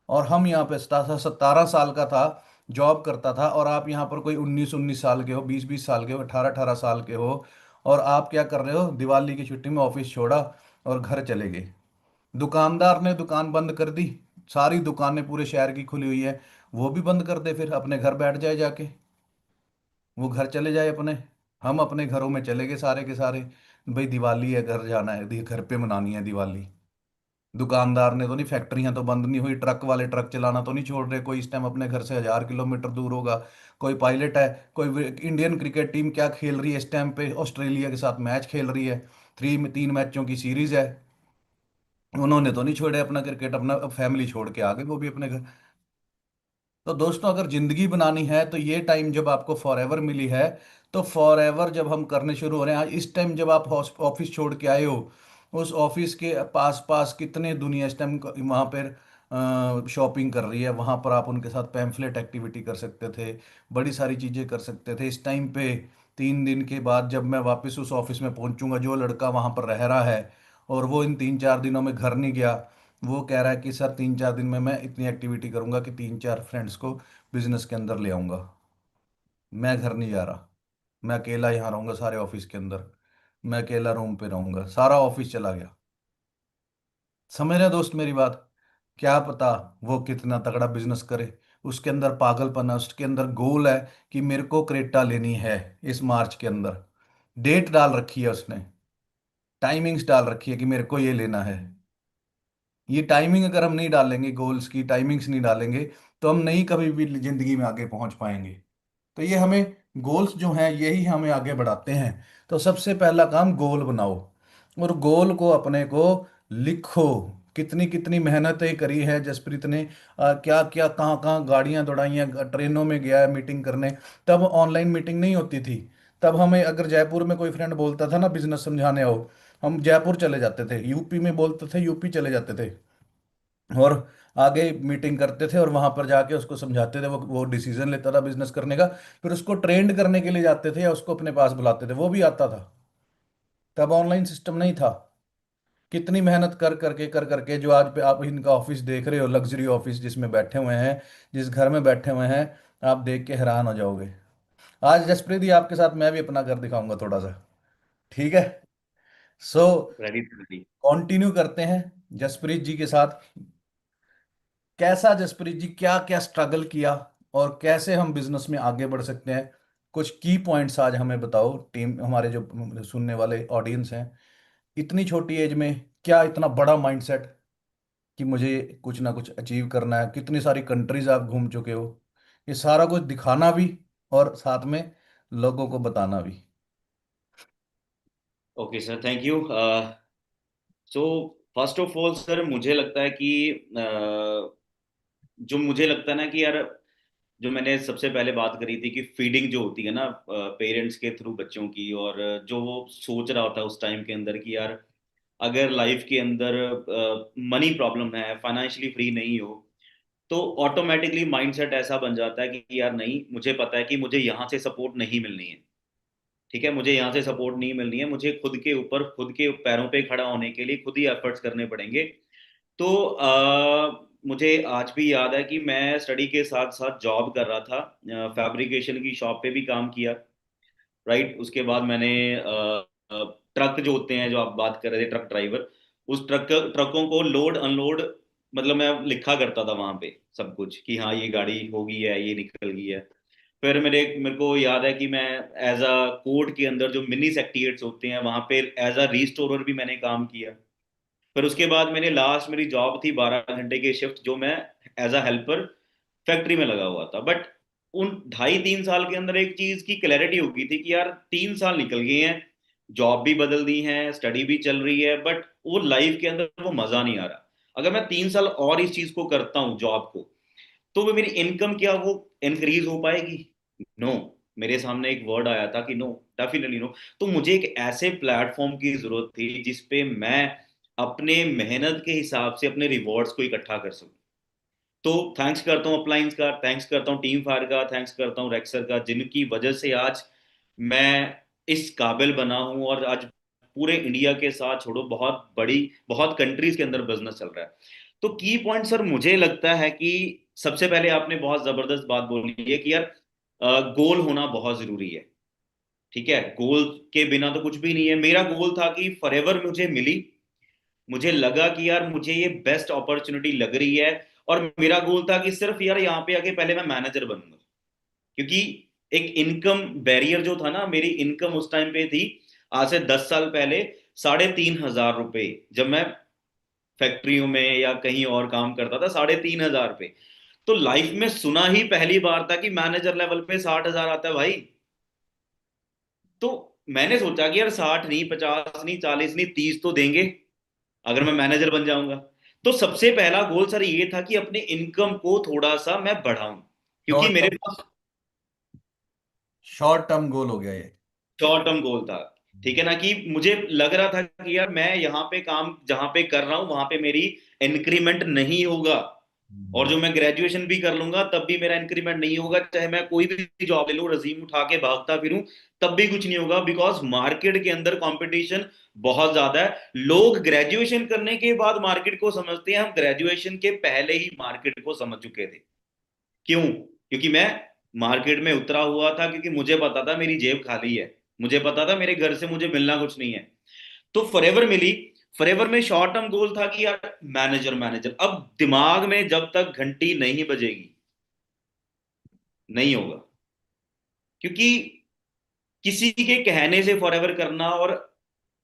और हम यहाँ पे 17 17 साल का था, जॉब करता था, और आप यहाँ पर कोई 19 19 साल के हो, 20 20 साल के हो, 18 18 साल के हो, और आप क्या कर रहे हो? दिवाली की छुट्टी में ऑफिस छोड़ा और घर चले गए। दुकानदार ने दुकान बंद कर दी, सारी दुकानें पूरे शहर की खुली हुई है, वो भी बंद कर दे, फिर अपने घर बैठ जाए जाके, वो घर चले जाए अपने, हम अपने घरों में चले गए सारे के सारे। भाई दिवाली है, घर जाना है, घर पे मनानी है दिवाली। दुकानदार ने तो नहीं, फैक्ट्रियां तो बंद नहीं हुई, ट्रक वाले ट्रक चलाना तो नहीं छोड़ रहे, कोई इस टाइम अपने घर से 1000 किलोमीटर दूर होगा। कोई पायलट है, कोई इंडियन क्रिकेट टीम क्या खेल रही है इस टाइम पे, ऑस्ट्रेलिया के साथ मैच खेल रही है, 3 मैचों की सीरीज है, उन्होंने तो नहीं छोड़े अपना क्रिकेट, अपना फैमिली छोड़ के आ गए वो भी अपने घर। तो दोस्तों अगर जिंदगी बनानी है, तो ये टाइम जब आपको फॉर एवर मिली है, तो फॉर एवर जब हम करने शुरू हो रहे हैं, आज इस टाइम जब आप ऑफिस छोड़ के आए हो, उस ऑफिस के पास पास कितने दुनिया इस टाइम वहाँ पर शॉपिंग कर रही है, वहाँ पर आप उनके साथ पैम्फलेट एक्टिविटी कर सकते थे, बड़ी सारी चीज़ें कर सकते थे। इस टाइम पे 3 दिन के बाद जब मैं वापस उस ऑफिस में पहुंचूंगा, जो लड़का वहाँ पर रह रहा है और वो इन 3 4 दिनों में घर नहीं गया, वो कह रहा है कि सर 3 4 दिन में मैं इतनी एक्टिविटी करूंगा कि 3 4 फ्रेंड्स को बिजनेस के अंदर ले आऊंगा, मैं घर नहीं जा रहा, मैं अकेला यहाँ रहूंगा सारे ऑफिस के अंदर, मैं अकेला रूम पे रहूंगा, सारा ऑफिस चला गया। समझ रहे हैं दोस्त मेरी बात? क्या पता वो कितना तगड़ा बिजनेस करे, उसके अंदर पागलपन है, उसके अंदर गोल है कि मेरे को क्रेटा लेनी है इस मार्च के अंदर, डेट डाल रखी है उसने, टाइमिंग्स डाल रखी है कि मेरे को ये लेना है। ये टाइमिंग अगर हम नहीं डालेंगे, गोल्स की टाइमिंग्स नहीं डालेंगे, तो हम नहीं कभी भी जिंदगी में आगे पहुंच पाएंगे। तो ये हमें गोल्स जो हैं यही हमें आगे बढ़ाते हैं। तो सबसे पहला काम गोल बनाओ, और गोल को अपने को लिखो। कितनी कितनी मेहनतें करी है जसप्रीत ने, क्या क्या कहाँ कहाँ गाड़ियां दौड़ाई हैं, ट्रेनों में गया है मीटिंग करने। तब ऑनलाइन मीटिंग नहीं होती थी, तब हमें अगर जयपुर में कोई फ्रेंड बोलता था ना बिजनेस समझाने आओ, हम जयपुर चले जाते थे, यूपी में बोलते थे यूपी चले जाते थे, और आगे मीटिंग करते थे, और वहां पर जाके उसको समझाते थे, वो डिसीजन लेता था बिजनेस करने का, फिर उसको ट्रेंड करने के लिए जाते थे या उसको अपने पास बुलाते थे, वो भी आता था। तब ऑनलाइन सिस्टम नहीं था। कितनी मेहनत कर करके जो आज पे आप इनका ऑफिस देख रहे हो, लग्जरी ऑफिस जिसमें बैठे हुए हैं, जिस घर में बैठे हुए हैं, आप देख के हैरान हो जाओगे। आज जसप्रीत जी आपके साथ मैं भी अपना घर दिखाऊंगा थोड़ा सा, ठीक है? So ready ready. कंटिन्यू करते हैं जसप्रीत जी के साथ। कैसा जसप्रीत जी, क्या क्या स्ट्रगल किया, और कैसे हम बिजनेस में आगे बढ़ सकते हैं? कुछ की पॉइंट्स आज हमें बताओ, टीम हमारे जो सुनने वाले ऑडियंस हैं, इतनी छोटी एज में क्या इतना बड़ा माइंडसेट कि मुझे कुछ ना कुछ अचीव करना है, कितनी सारी कंट्रीज आप घूम चुके हो, ये सारा कुछ दिखाना भी और साथ में लोगों को बताना भी। Okay sir, thank you. So first of all sir, मुझे लगता है कि जो मुझे लगता है ना कि यार, जो मैंने सबसे पहले बात करी थी कि फीडिंग जो होती है ना पेरेंट्स के थ्रू बच्चों की, और जो वो सोच रहा होता है उस टाइम के अंदर कि यार अगर लाइफ के अंदर मनी प्रॉब्लम है, फाइनेंशियली फ्री नहीं हो, तो ऑटोमेटिकली माइंडसेट ऐसा बन जाता है कि यार नहीं, मुझे पता है कि मुझे यहाँ से सपोर्ट नहीं मिलनी है। ठीक है, मुझे यहाँ से सपोर्ट नहीं मिलनी है, मुझे खुद के ऊपर, खुद के पैरों पे खड़ा होने के लिए खुद ही एफर्ट्स करने पड़ेंगे। तो मुझे आज भी याद है कि मैं स्टडी के साथ साथ जॉब कर रहा था, फैब्रिकेशन की शॉप पे भी काम किया। राइट, उसके बाद मैंने ट्रक जो होते हैं, जो आप बात कर रहे थे, ट्रक ड्राइवर, उस ट्रकों को लोड अनलोड, मतलब मैं लिखा करता था वहां पे सब कुछ कि हाँ ये गाड़ी हो गई है, ये निकल गई है। फिर मेरे को याद है कि मैं एज अ कोर्ट के अंदर जो मिनी सेक्रेटरीट्स होते हैं वहां पे एज अ रीस्टोरर भी मैंने काम किया। फिर उसके बाद मैंने लास्ट, मेरी जॉब थी 12 घंटे की शिफ्ट, जो मैं एज अ हेल्पर फैक्ट्री में लगा हुआ था। बट उन 2.5-3 साल के अंदर एक चीज की क्लैरिटी हो गई थी कि यार 3 साल निकल गए हैं, जॉब भी बदल दी है, स्टडी भी चल रही है, बट वो लाइफ के अंदर वो मजा नहीं आ रहा। अगर मैं 3 साल और इस चीज को करता हूँ, जॉब को, तो वो मेरी इनकम क्या वो इंक्रीज हो पाएगी? नो। मेरे सामने एक वर्ड आया था कि नो, डेफिनेटली नो। तो मुझे एक ऐसे प्लेटफॉर्म की जरूरत थी जिसपे मैं अपने मेहनत के हिसाब से अपने रिवॉर्ड्स को इकट्ठा कर सकूं। तो थैंक्स करता हूँ अपलाइंस का, थैंक्स करता हूँ टीम फायर का, थैंक्स करता हूँ रेक्सर का, जिनकी वजह से आज मैं इस काबिल बना हूँ, और आज पूरे इंडिया के साथ छोड़ो, बहुत बड़ी, बहुत कंट्रीज के अंदर बिजनेस चल रहा है। तो की पॉइंट सर, मुझे लगता है कि सबसे पहले आपने बहुत जबरदस्त बात बोली है कि यार गोल होना बहुत जरूरी है। ठीक है, गोल के बिना तो कुछ भी नहीं है। मेरा गोल था कि फॉरएवर मुझे मिली, मुझे लगा कि यार मुझे ये बेस्ट अपॉर्चुनिटी लग रही है, और मेरा गोल था कि सिर्फ यार यहाँ पे आके पहले मैं मैनेजर बनूंगा। क्योंकि एक इनकम बैरियर जो था ना, मेरी इनकम उस टाइम पे थी, आज से 10 साल पहले, 3,500 रुपए, जब मैं फैक्ट्रियों में या कहीं और काम करता था, 3,500 रुपए। तो लाइफ में सुना ही पहली बार था कि मैनेजर लेवल पे 60,000 आता है भाई। तो मैंने सोचा कि यार 60 नहीं, 50 नहीं, 40 नहीं, 30 तो देंगे अगर मैं मैनेजर बन जाऊंगा। तो सबसे पहला गोल सर ये था कि अपने इनकम को थोड़ा सा मैं बढ़ाऊं, क्योंकि शॉर्ट मेरे टर्म, पास शॉर्ट टर्म गोल हो गया ये। शॉर्ट टर्म गोल था। ठीक है ना, कि मुझे लग रहा था कि यार मैं यहाँ पे काम जहां पे कर रहा हूँ वहां पे मेरी इंक्रीमेंट नहीं होगा, और हम्म, जो मैं ग्रेजुएशन भी कर लूंगा तब भी मेरा इंक्रीमेंट नहीं होगा, चाहे मैं कोई भी जॉब ले लूं, रजीम उठा के भागता फिरूं, तब भी कुछ नहीं होगा। बिकॉज मार्केट के अंदर कंपटीशन बहुत ज्यादा है। लोग ग्रेजुएशन करने के बाद मार्केट को समझते हैं, हम ग्रेजुएशन के पहले ही मार्केट को समझ चुके थे। क्यों? क्योंकि मैं मार्केट में उतरा हुआ था, क्योंकि मुझे पता था मेरी जेब खाली है, मुझे पता था मेरे घर से मुझे मिलना कुछ नहीं है। तो फॉरएवर मिली। फॉरएवर में शॉर्ट टर्म गोल था कि यार मैनेजर, मैनेजर। अब दिमाग में जब तक घंटी नहीं बजेगी, नहीं होगा। क्योंकि किसी के कहने से फॉरएवर करना और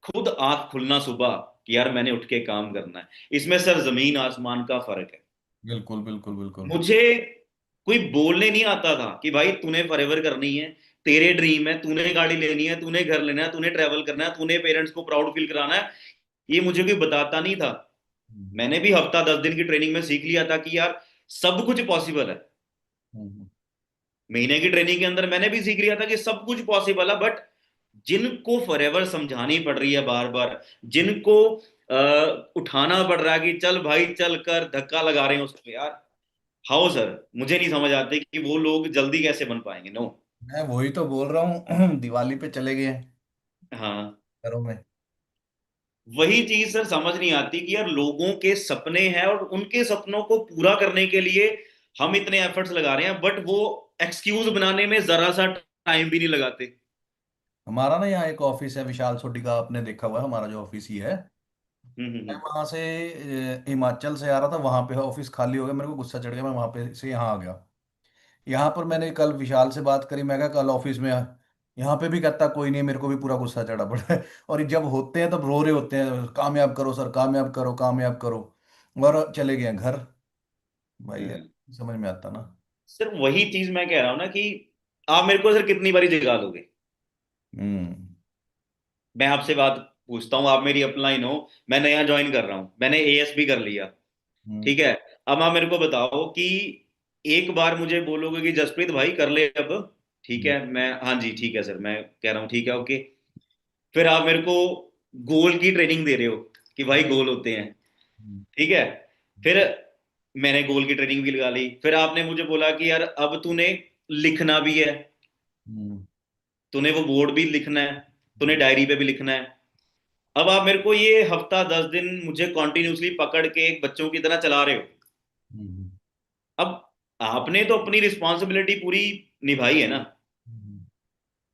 खुद आंख खुलना सुबह कि यार मैंने उठ के काम करना है, इसमें सर जमीन आसमान का फर्क है। बिल्कुल बिल्कुल बिल्कुल। मुझे कोई बोलने नहीं आता था कि भाई तूने फॉरएवर करनी है, तेरे ड्रीम है, तूने गाड़ी लेनी है, तूने घर लेना है, तूने ट्रैवल करना है, तूने पेरेंट्स को प्राउड फील कराना है। ये मुझे कोई बताता नहीं था। हम्म, मैंने भी हफ्ता 10 दिन की ट्रेनिंग में सीख लिया था कि यार सब कुछ पॉसिबल है। हम्म, महीने की ट्रेनिंग के अंदर मैंने भी सीख लिया था कि सब कुछ पॉसिबल है। बट जिनको फॉरएवर समझानी पड़ रही है बार बार, जिनको उठाना पड़ रहा है कि चल भाई चल कर, धक्का लगा रहे हैं उसको, यार हाउ सर, मुझे नहीं समझ आते कि वो लोग जल्दी कैसे बन पाएंगे। नो। मैं वही तो बोल रहा हूँ। दिवाली पे चले गए हैं हाँ, घरों में। वही चीज सर समझ नहीं आती कि यार लोगों के सपने हैं, और उनके सपनों को पूरा करने के लिए हम इतने एफर्ट्स लगा रहे हैं, बट वो एक्सक्यूज बनाने में जरा सा टाइम भी नहीं लगाते। हमारा ना यहाँ एक ऑफिस है विशाल सोडी का, आपने देखा हुआ है, हमारा जो ऑफिस ही है। मैं हम्म। वहां से हिमाचल से आ रहा था, वहां पे ऑफिस खाली हो गया, मेरे को गुस्सा चढ़ गया, मैं वहां पे से यहाँ आ गया। यहाँ पर मैंने कल विशाल से बात करी, मैं कहा कल ऑफिस में आ। यहाँ पे भी कहता कोई नहीं, मेरे को भी पूरा गुस्सा चढ़ा पड़ा है। और जब होते हैं तब रो रहे होते हैं, कामयाब करो सर, कामयाब करो, कामयाब करो। और चले गए घर। भाई यार, हम्म। समझ में आता ना। सर वही चीज मैं कह रहा हूँ ना कि आप मेरे को सर कितनी बारी जगा दोगे? हम्म। मैं आपसे बात पूछता हूँ, आप मेरी अपलाइन हो, मैं नया ज्वाइन कर रहा हूँ, मैंने एएस भी कर लिया, हम्म। ठीक है। अब आप मेरे को बताओ कि एक बार मुझे बोलोगे कि जसप्रीत भाई कर ले अब, ठीक हम्म। है, मैं हाँ जी ठीक है सर, मैं कह रहा हूँ ठीक है ओके। फिर आप मेरे को गोल की ट्रेनिंग दे रहे हो कि भाई गोल होते हैं, हम्म। ठीक है। फिर मैंने गोल की ट्रेनिंग भी लगा ली, फिर आपने मुझे बोला कि यार अब तूने लिखना भी है, हम्म। तूने वो बोर्ड भी लिखना है, तूने डायरी पे भी लिखना है। अब आप मेरे को ये हफ्ता 10 दिन मुझे कॉन्टिन्यूसली पकड़ के एक बच्चों की तरह चला रहे हो। हम्म। अब आपने तो अपनी रिस्पॉन्सिबिलिटी पूरी निभाई है ना। हम्म।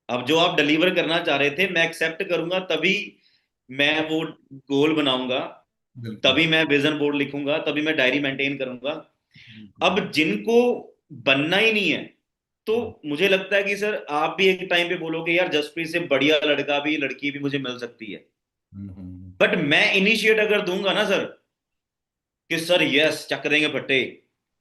अब जो आप डिलीवर करना चाह रहे थे मैं एक्सेप्ट करूंगा, तभी मैं वो गोल बनाऊंगा, बिल्कुल। तभी मैं विजन बोर्ड लिखूंगा, तभी मैं डायरी मेंटेन करूंगा। बिल्कुल। अब जिनको बनना ही नहीं है, तो मुझे लगता है कि सर आप भी एक टाइम पे बोलोगे यार जसप्रीत से बढ़िया लड़का भी लड़की भी मुझे मिल सकती है। हम्म। बट मैं इनिशिएट अगर दूंगा ना सर कि सर यस चक देंगे फट्टे,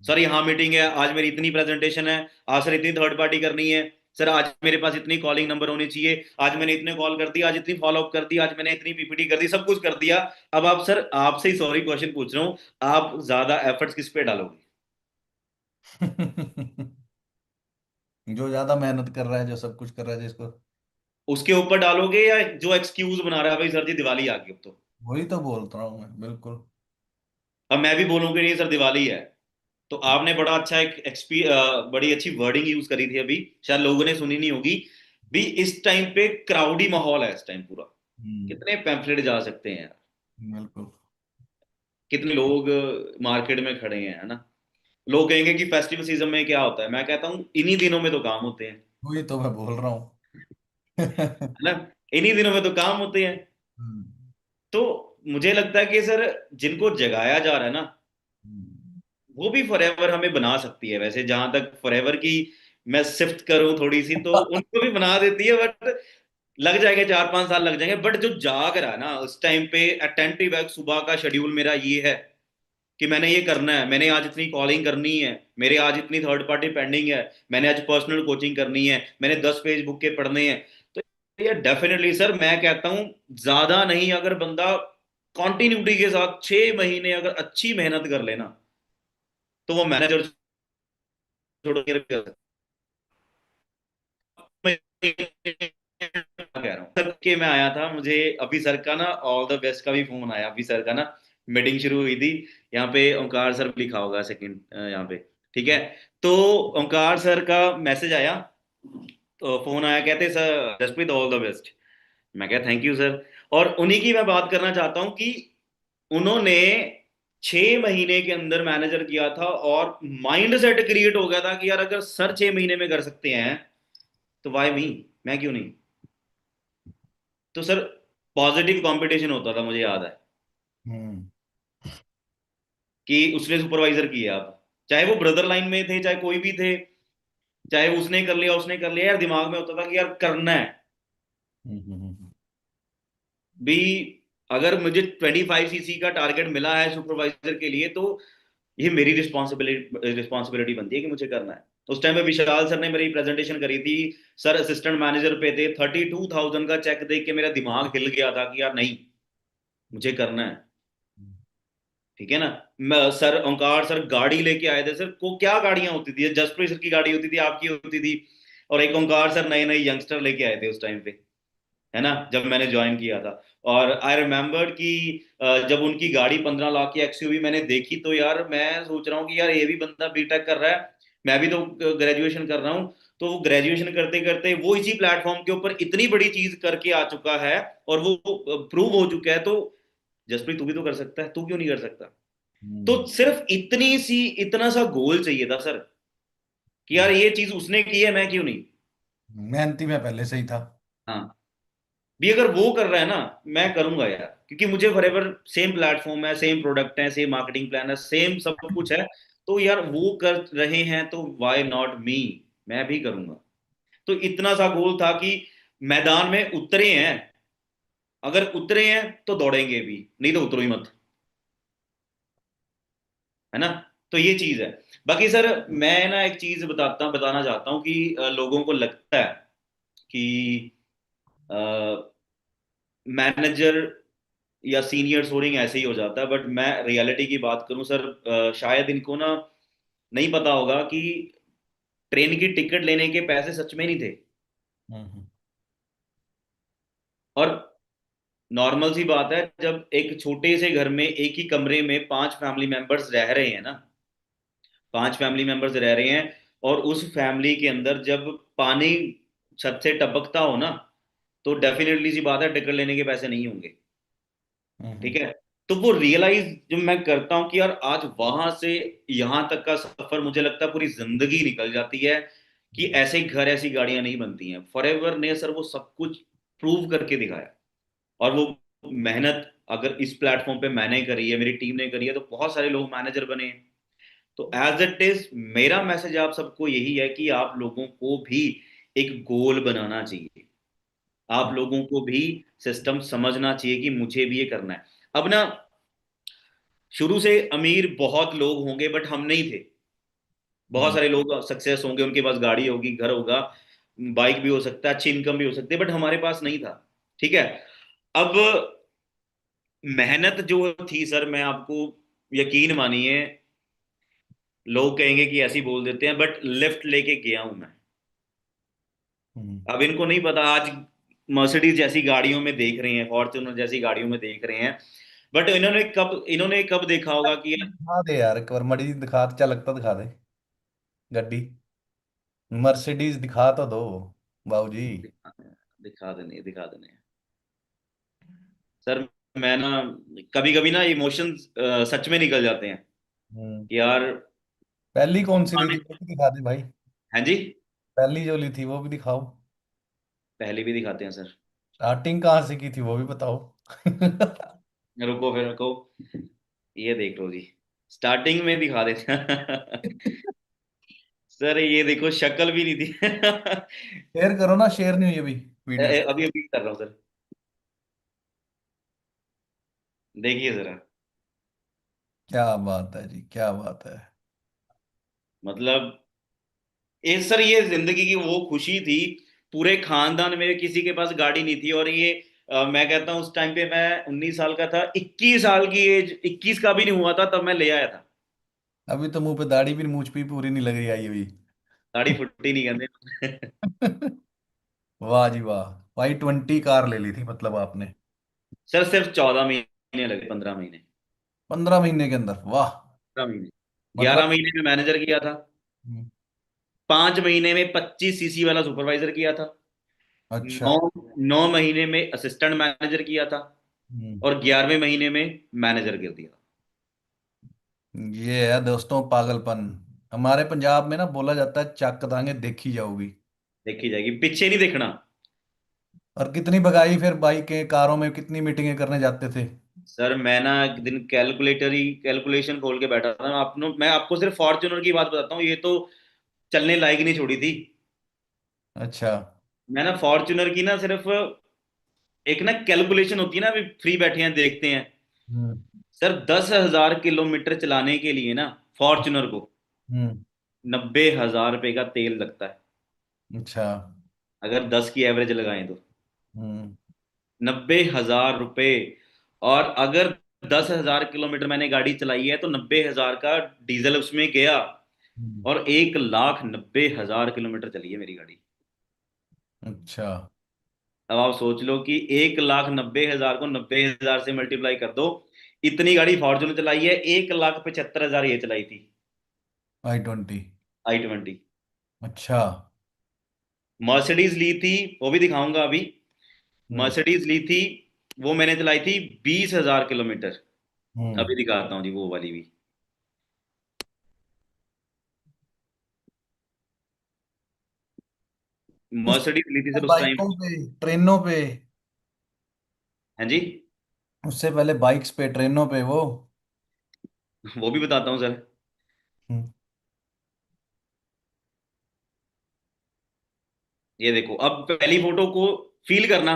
सर यहाँ मीटिंग है आज, मेरी इतनी प्रेजेंटेशन है आज, सर इतनी थर्ड पार्टी करनी है, सर आज मेरे पास इतनी कॉलिंग नंबर होने चाहिए, आज मैंने इतने कॉल कर दी, आज इतनी फॉलो अप कर दी, आज मैंने इतनी पीपीटी कर दी, सब कुछ कर दिया। अब आप सर आपसे ही सॉरी क्वेश्चन पूछ रहा हूँ, आप ज्यादा एफर्ट्स किस पे डालोगे? जो ज्यादा मेहनत कर रहा है, जो सब कुछ कर रहा है, जिसको। उसके ऊपर डालोगे या जो एक्सक्यूज बना रहा है भाई सर जी दिवाली आ गई अब तो? वही तो बोलता हूँ मैं, बिल्कुल। अब मैं भी बोलूंगी नहीं सर दिवाली है, तो आपने बड़ा अच्छा एक बड़ी अच्छी वर्डिंग यूज करी थी अभी, शायद लोगों ने सुनी नहीं होगी भी। इस टाइम पे क्राउडी माहौल है इस टाइम पूरा, हम्म। कितने पैम्फलेट जा सकते हैं यार, बिल्कुल। कितने लोग मार्केट में खड़े हैं, है ना। लोग कहेंगे कि फेस्टिवल सीजन में क्या होता है, मैं कहता हूँ इन्हीं दिनों में तो काम होते हैं, वही तो मैं बोल रहा हूँ। है ना, इन्हीं दिनों में तो काम होते हैं। हम्म। तो मुझे लगता है कि सर जिनको जगाया जा रहा है ना, हम्म। वो भी फॉरएवर हमें बना सकती है, वैसे जहां तक फॉरएवर की मैं सिफ्ट करूं थोड़ी सी तो उनको भी बना देती है, बट लग जाएंगे 4-5 साल लग जाएंगे। बट जो जाग रहा है ना उस टाइम पे अटेंटिव है, सुबह का शेड्यूल मेरा ये है कि मैंने ये करना है, मैंने आज इतनी कॉलिंग करनी है, मेरे आज इतनी थर्ड पार्टी पेंडिंग है, मैंने आज पर्सनल कोचिंग करनी है, मैंने 10 पेज बुक के पढ़ने हैं। तो ये डेफिनेटली सर मैं कहता हूं ज्यादा नहीं, अगर बंदा कॉन्टिन्यूटी के साथ 6 महीने अगर अच्छी मेहनत कर लेना, तो वो मैनेजर छोड़ के भी कर सकता है। कह रहा हूँ सर के मैं आया था, मुझे अभी सर का ना ऑल द बेस्ट का भी फोन आया, अभी सर का ना मीटिंग शुरू हुई थी, यहाँ पे ओंकार सर लिखा होगा सेकंड यहाँ पे, ठीक है। तो ओंकार सर का मैसेज आया, तो फोन आया, कहते sir Jasprit all the best. मैं कहा थैंक यू सर। और उन्हीं की मैं बात करना चाहता हूँ कि उन्होंने 6 महीने के अंदर मैनेजर किया था, और माइंड सेट क्रिएट हो गया था कि यार अगर सर 6 महीने में कर सकते हैं तो वाई मी, मैं क्यों नहीं। तो सर पॉजिटिव कंपटीशन होता था, मुझे याद है हम्म। कि उसने सुपरवाइजर किया, आप चाहे वो ब्रदर लाइन में थे चाहे कोई भी थे, चाहे उसने कर लिया उसने कर लिया, यार दिमाग में होता था कि यार करना है भी। अगर मुझे 25 सीसी का टारगेट मिला है सुपरवाइजर के लिए, तो ये मेरी रिस्पॉन्सिबिलिटी रिस्पॉन्सिबिलिटी बनती है कि मुझे करना है। तो उस टाइम पे विशाल सर ने मेरी प्रेजेंटेशन करी थी, सर असिस्टेंट मैनेजर पे थे, 32,000 का चेक देख के मेरा दिमाग हिल गया था कि यार नहीं, मुझे करना है, ठीक है ना। सर ओंकार सर गाड़ी लेके आए थे, सर को क्या गाड़ियां होती थी, जसप्रीत सर की गाड़ी होती थी, आपकी होती थी, और एक ओंकार सर नए नए यंगस्टर लेके आए थे उस टाइम पे, है ना, जब मैंने ज्वाइन किया था। और आई रिमेम्बर कि जब उनकी गाड़ी 15 लाख की एक्सयूवी मैंने देखी, तो यार मैं सोच रहा हूँ कि यार ये भी बंदा बीटेक कर रहा है, मैं भी तो ग्रेजुएशन कर रहा हूँ, तो वो ग्रेजुएशन करते करते वो इसी प्लेटफॉर्म के ऊपर इतनी बड़ी चीज करके आ चुका है, और वो प्रूव हो चुका है। तो जसप्रीत तू भी तो कर सकता है, तू क्यों नहीं कर सकता? तो हम्म। सिर्फ इतना सा गोल चाहिए था सर, कि यार ये चीज उसने की है, मैं क्यों नहीं। मेहनती में पहले से ही था। हाँ, भी अगर वो कर रहा है ना, मैं करूंगा यार, क्योंकि मुझे फॉरएवर सेम प्लेटफॉर्म है, सेम प्रोडक्ट है, सेम मार्केटिंग प्लान है, सेम सब कुछ है। तो यार वो कर रहे हैं तो व्हाई नॉट मी, मैं भी करूंगा। तो इतना सा गोल था कि मैदान में उतरे हैं, अगर उतरे हैं तो दौड़ेंगे भी, नहीं तो उतरो ही मत, है ना। तो ये चीज है। बाकी सर मैं ना एक चीज बताना चाहता हूँ कि लोगों को लगता है कि मैनेजर या सीनियर सोर्सिंग ऐसे ही हो जाता है, बट मैं रियलिटी की बात करूं सर, शायद इनको ना नहीं पता होगा कि ट्रेन की टिकट लेने के पैसे सच में नहीं थे। हम्म और नॉर्मल सी बात है, जब एक छोटे से घर में एक ही कमरे में 5 फैमिली मेंबर्स रह रहे हैं ना, 5 फैमिली मेंबर्स रह रहे हैं, और उस फैमिली के अंदर जब पानी छत से टपकता हो ना, तो डेफिनेटली सी बात है टिकट लेने के पैसे नहीं होंगे। हम्म ठीक है। तो वो रियलाइज जब मैं करता हूँ कि यार आज वहां से यहाँ तक का सफर, मुझे लगता है पूरी जिंदगी निकल जाती है कि ऐसे घर ऐसी गाड़ियां नहीं बनती हैं। फॉरएवर ने सर वो सब कुछ प्रूव करके दिखाया। और वो मेहनत अगर इस प्लेटफॉर्म पे मैंने करी है, मेरी टीम ने करी है, तो बहुत सारे लोग मैनेजर बने हैं। तो एज इट इज मेरा मैसेज आप सबको यही है कि आप लोगों को भी एक गोल बनाना चाहिए। आप लोगों को भी सिस्टम समझना चाहिए कि मुझे भी ये करना है। अब ना, शुरू से अमीर बहुत लोग होंगे बट हम नहीं थे। बहुत हम्म सारे लोग सक्सेस होंगे, उनके पास गाड़ी होगी, घर होगा, बाइक भी हो सकता है, अच्छी इनकम भी हो सकती है, बट हमारे पास नहीं था। ठीक है। अब मेहनत जो थी सर, मैं आपको यकीन मानिए, लोग कहेंगे कि ऐसे ही बोल देते हैं, बट लिफ्ट लेके गया हूं मैं। हम्म अब इनको नहीं पता, आज मर्सिडीज जैसी गाड़ियों में देख रहे हैं, फॉर्च्यूनर जैसी गाड़ियों में देख रहे हैं, बट इन्होंने कब देखा होगा कि यार दिखा दे यार, एक बार मड़ी दिखा, अच्छा लगता दिखा दे गड्डी, मर्सिडीज दिखा तो दो बाबूजी। दिखा देने, दिखा देने सर। मैं ना कभी कभी ना इमोशंस सच में निकल जाते हैं हम्म कि यार पहली कौन सी ली आने। थी वो भी दिखा दे भाई। हैं जी। पहली जो ली थी वो भी दिखाओ। पहले भी दिखाते हैं सर। स्टार्टिंग कहाँ से की थी वो भी बताओ। रुको फिर, रुको, ये देख लो जी, स्टार्टिंग में दिखा देते हैं। सर ये देखो, शक्ल भी नहीं थी। शेयर करो ना, शेयर नहीं हुई अभी वीडियो। अभी अभी कर रहा हूँ सर, देखिए जरा। क्या बात है जी, क्या बात है। मतलब सर ये जिंदगी की वो खुशी थी। पूरे खानदान में किसी के पास गाड़ी नहीं थी, और ये मैं कहता हूँ उस टाइम पे मैं 19 साल का था, 21 साल की एज, 21 का भी नहीं हुआ था तब मैं ले आया था। अभी तो मुंह पे दाढ़ी भी मूछ भी पूरी नहीं लग रही आई हुई। गाड़ी फुट्टी नहीं कहते। वाह जी वाह। Y20 कार ले ली थी मतलब आपने। सर सिर्फ 14 महीने लगे, 15 महीने। 15 महीने के अंदर, वाह। 15 महीने, मतलब 11 महीने में मैनेजर किया था, हम्म, 5 महीने में 25 सीसी वाला सुपरवाइजर किया था, अच्छा। 9 9 महीने में असिस्टेंट मैनेजर किया था, हम्म, और 11वें महीने में मैनेजर कर दिया। ये है दोस्तों पागलपन। हमारे पंजाब में ना बोला जाता है चक दांगे देखी जाओगी। देखी जाएगी, पीछे नहीं देखना। और कितनी भगाई फिर बाइकें कारों में, कितनी मीटिंगें करने जाते थे। सर मैं ना एक दिन कैलकुलेशन खोल के बैठा था। मैं आपको सिर्फ फॉर्च्यूनर की बात बताता हूँ, ये तो चलने लायक नहीं छोड़ी थी। अच्छा। मैं ना फॉर्च्यूनर की ना सिर्फ एक ना कैलकुलेशन होती है ना, अभी फ्री बैठे हैं देखते हैं। हम्म सर 10,000 किलोमीटर चलाने के लिए ना फॉर्च्यूनर को हम्म 90,000 रुपए का तेल लगता है, अच्छा। अगर 10 की एवरेज लगाएं तो। हम्म 90,000 रुपए। और अगर 10,000 किलोमीटर मैंने गाड़ी चलाई है तो 90,000 का डीजल उसमें गया, हम्म, और 1,90,000 किलोमीटर चली है मेरी गाड़ी। अच्छा। अब आप सोच लो कि 1,90,000 को 90,000 से मल्टीप्लाई कर दो। इतनी गाड़ी फॉर्च्यूनर चलाई है, 1,75,000 ये चलाई थी I20। I20। अच्छा। मर्सिडीज ली थी, वो भी दिखाऊंगा अभी। हम्म मर्सिडीज ली थी, वो मैंने चलाई थी 20,000 किलोमीटर। हम्म अभी दिखाता हूँ जी वो वाली भी। उस मर्सिडीज ली थी सर उस टाइम। बाइकों पे, ट्रेनों पे, है जी। उससे पहले बाइक्स पे, ट्रेनों पे वो। वो भी बताता हूँ सर। हम्म ये देखो, अब पहली फोटो को फील करना,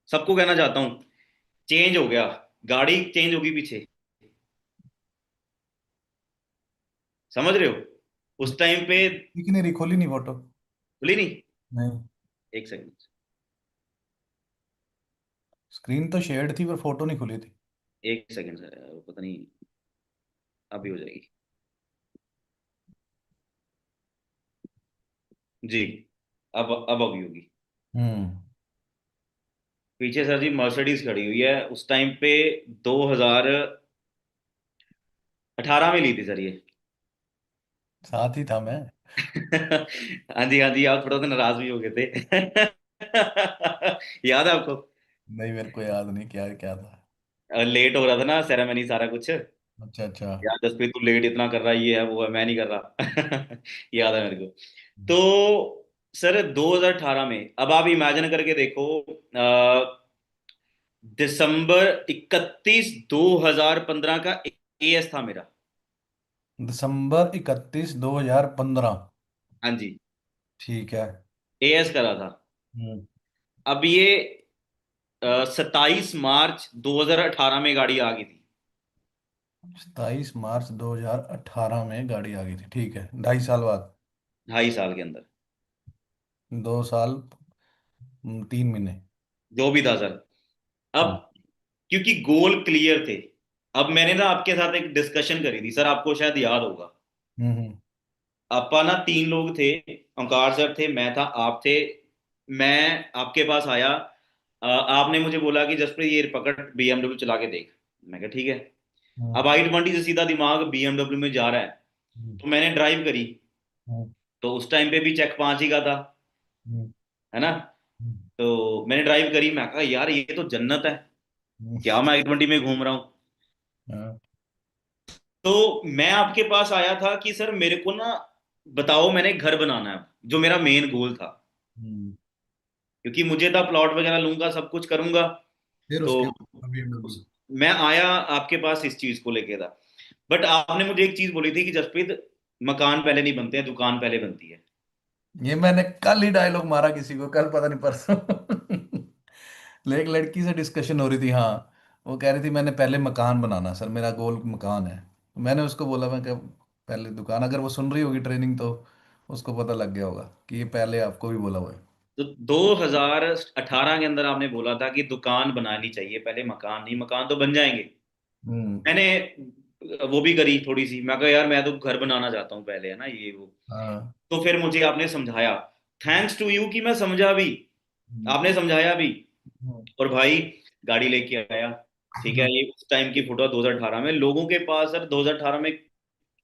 सबको कहना चाहता हूँ, चेंज हो गया, गाड़ी चेंज होगी पीछे। समझ रहे हो? उस टाइम पे दिख नहीं रही, खोली नहीं फोटो। खुली नहीं। नहीं। एक सेकंड। स्क्रीन तो शेयर्ड थी पर फोटो नहीं खुली थी। एक सेकंड सर, पता नहीं, अभी हो जाएगी जी। अब अभी होगी। हम्म। पीछे सर जी मर्सिडीज खड़ी हुई है, उस टाइम पे 2018 में ली थी सर ये। साथ ही था मैं। हाँ जी हाँ जी, आप थोड़ा सा नाराज भी हो गए थे। याद है आपको? नहीं, मेरे को याद नहीं क्या क्या था। लेट हो रहा था ना सेरेमनी सारा कुछ। अच्छा अच्छा। यार जसप्रीत तू लेट इतना कर रहा है, ये है वो है, मैं नहीं कर रहा। याद है मेरे को। तो सर 2018 में अब आप इमेजिन करके देखो, दिसंबर 31 2015 का एएस था मेरा। दिसंबर 31 2015। हाँ जी, ठीक है। एएस करा था। हम्म। अब ये 27 मार्च 2018 में गाड़ी आ गई थी। 27 मार्च 2018 में गाड़ी आ गई थी, ठीक है, 2.5 साल बाद। 2.5 साल के अंदर 2 साल, 3 महीने। जो भी था सर। अब हम्म क्योंकि गोल क्लियर थे, अब मैंने ना आपके साथ एक डिस्कशन करी थी सर, आपको शायद याद होगा। हम्म आपा ना 3 लोग थे, ओंकार सर थे, मैं था, आप थे। मैं आपके पास आया, आपने मुझे बोला कि जसप्रीत ये पकड़ बीएमडब्ल्यू चला के देख। मैं कहा ठीक है। हम्म अब I-20 से सीधा दिमाग बीएमडब्ल्यू में जा रहा है, हम्म तो मैंने ड्राइव करी। हम्म तो उस टाइम पे भी चेक 5 ही का था, हम्म है ना। तो मैंने ड्राइव करी, मैं कहा यार ये तो जन्नत है, हम्म, क्या मैं I-20 में घूम रहा हूँ। हाँ, तो मैं आपके पास आया था कि सर मेरे को ना बताओ, मैंने घर बनाना है, जो मेरा मेन गोल था। हम्म। क्योंकि मुझे था प्लॉट वगैरह लूंगा, सब कुछ करूंगा। फिर तो उसके बाद BMW। मैं आया आपके पास इस चीज को लेके था। बट आपने मुझे एक चीज बोली थी कि जसप्रीत, मकान पहले नहीं बनते हैं, दुकान पहले बनती है। ये मैंने कल ही डायलॉग मारा किसी को, कल पता नहीं परसों। एक लड़की से डिस्कशन हो रही थी, हाँ। वो कह रही थी मैंने पहले मकान बनाना सर, मेरा गोल मकान है। तो मैंने उसको बोला, मैं क्या, पहले दुकान। अगर वो सुन रही होगी ट्रेनिंग तो उसको पता लग गया होगा कि ये पहले आपको भी बोला हुआ है। तो 2018 के अंदर आपने बोला था कि दुकान बनानी चाहिए पहले, मकान नहीं, मकान तो बन जाएंगे। हम्म। मैंने वो भी करी थोड़ी सी, मैं कहा यार मैं तो घर बनाना चाहता हूँ पहले, है ना ये वो। हाँ। तो फिर मुझे आपने समझाया, थैंक्स टू यू कि मैं समझा भी, हम्म, आपने समझाया भी। हम्म, और भाई गाड़ी लेके आया। ठीक है, ये उस टाइम की फोटो 2018 में, लोगों के पास सर 2018 में,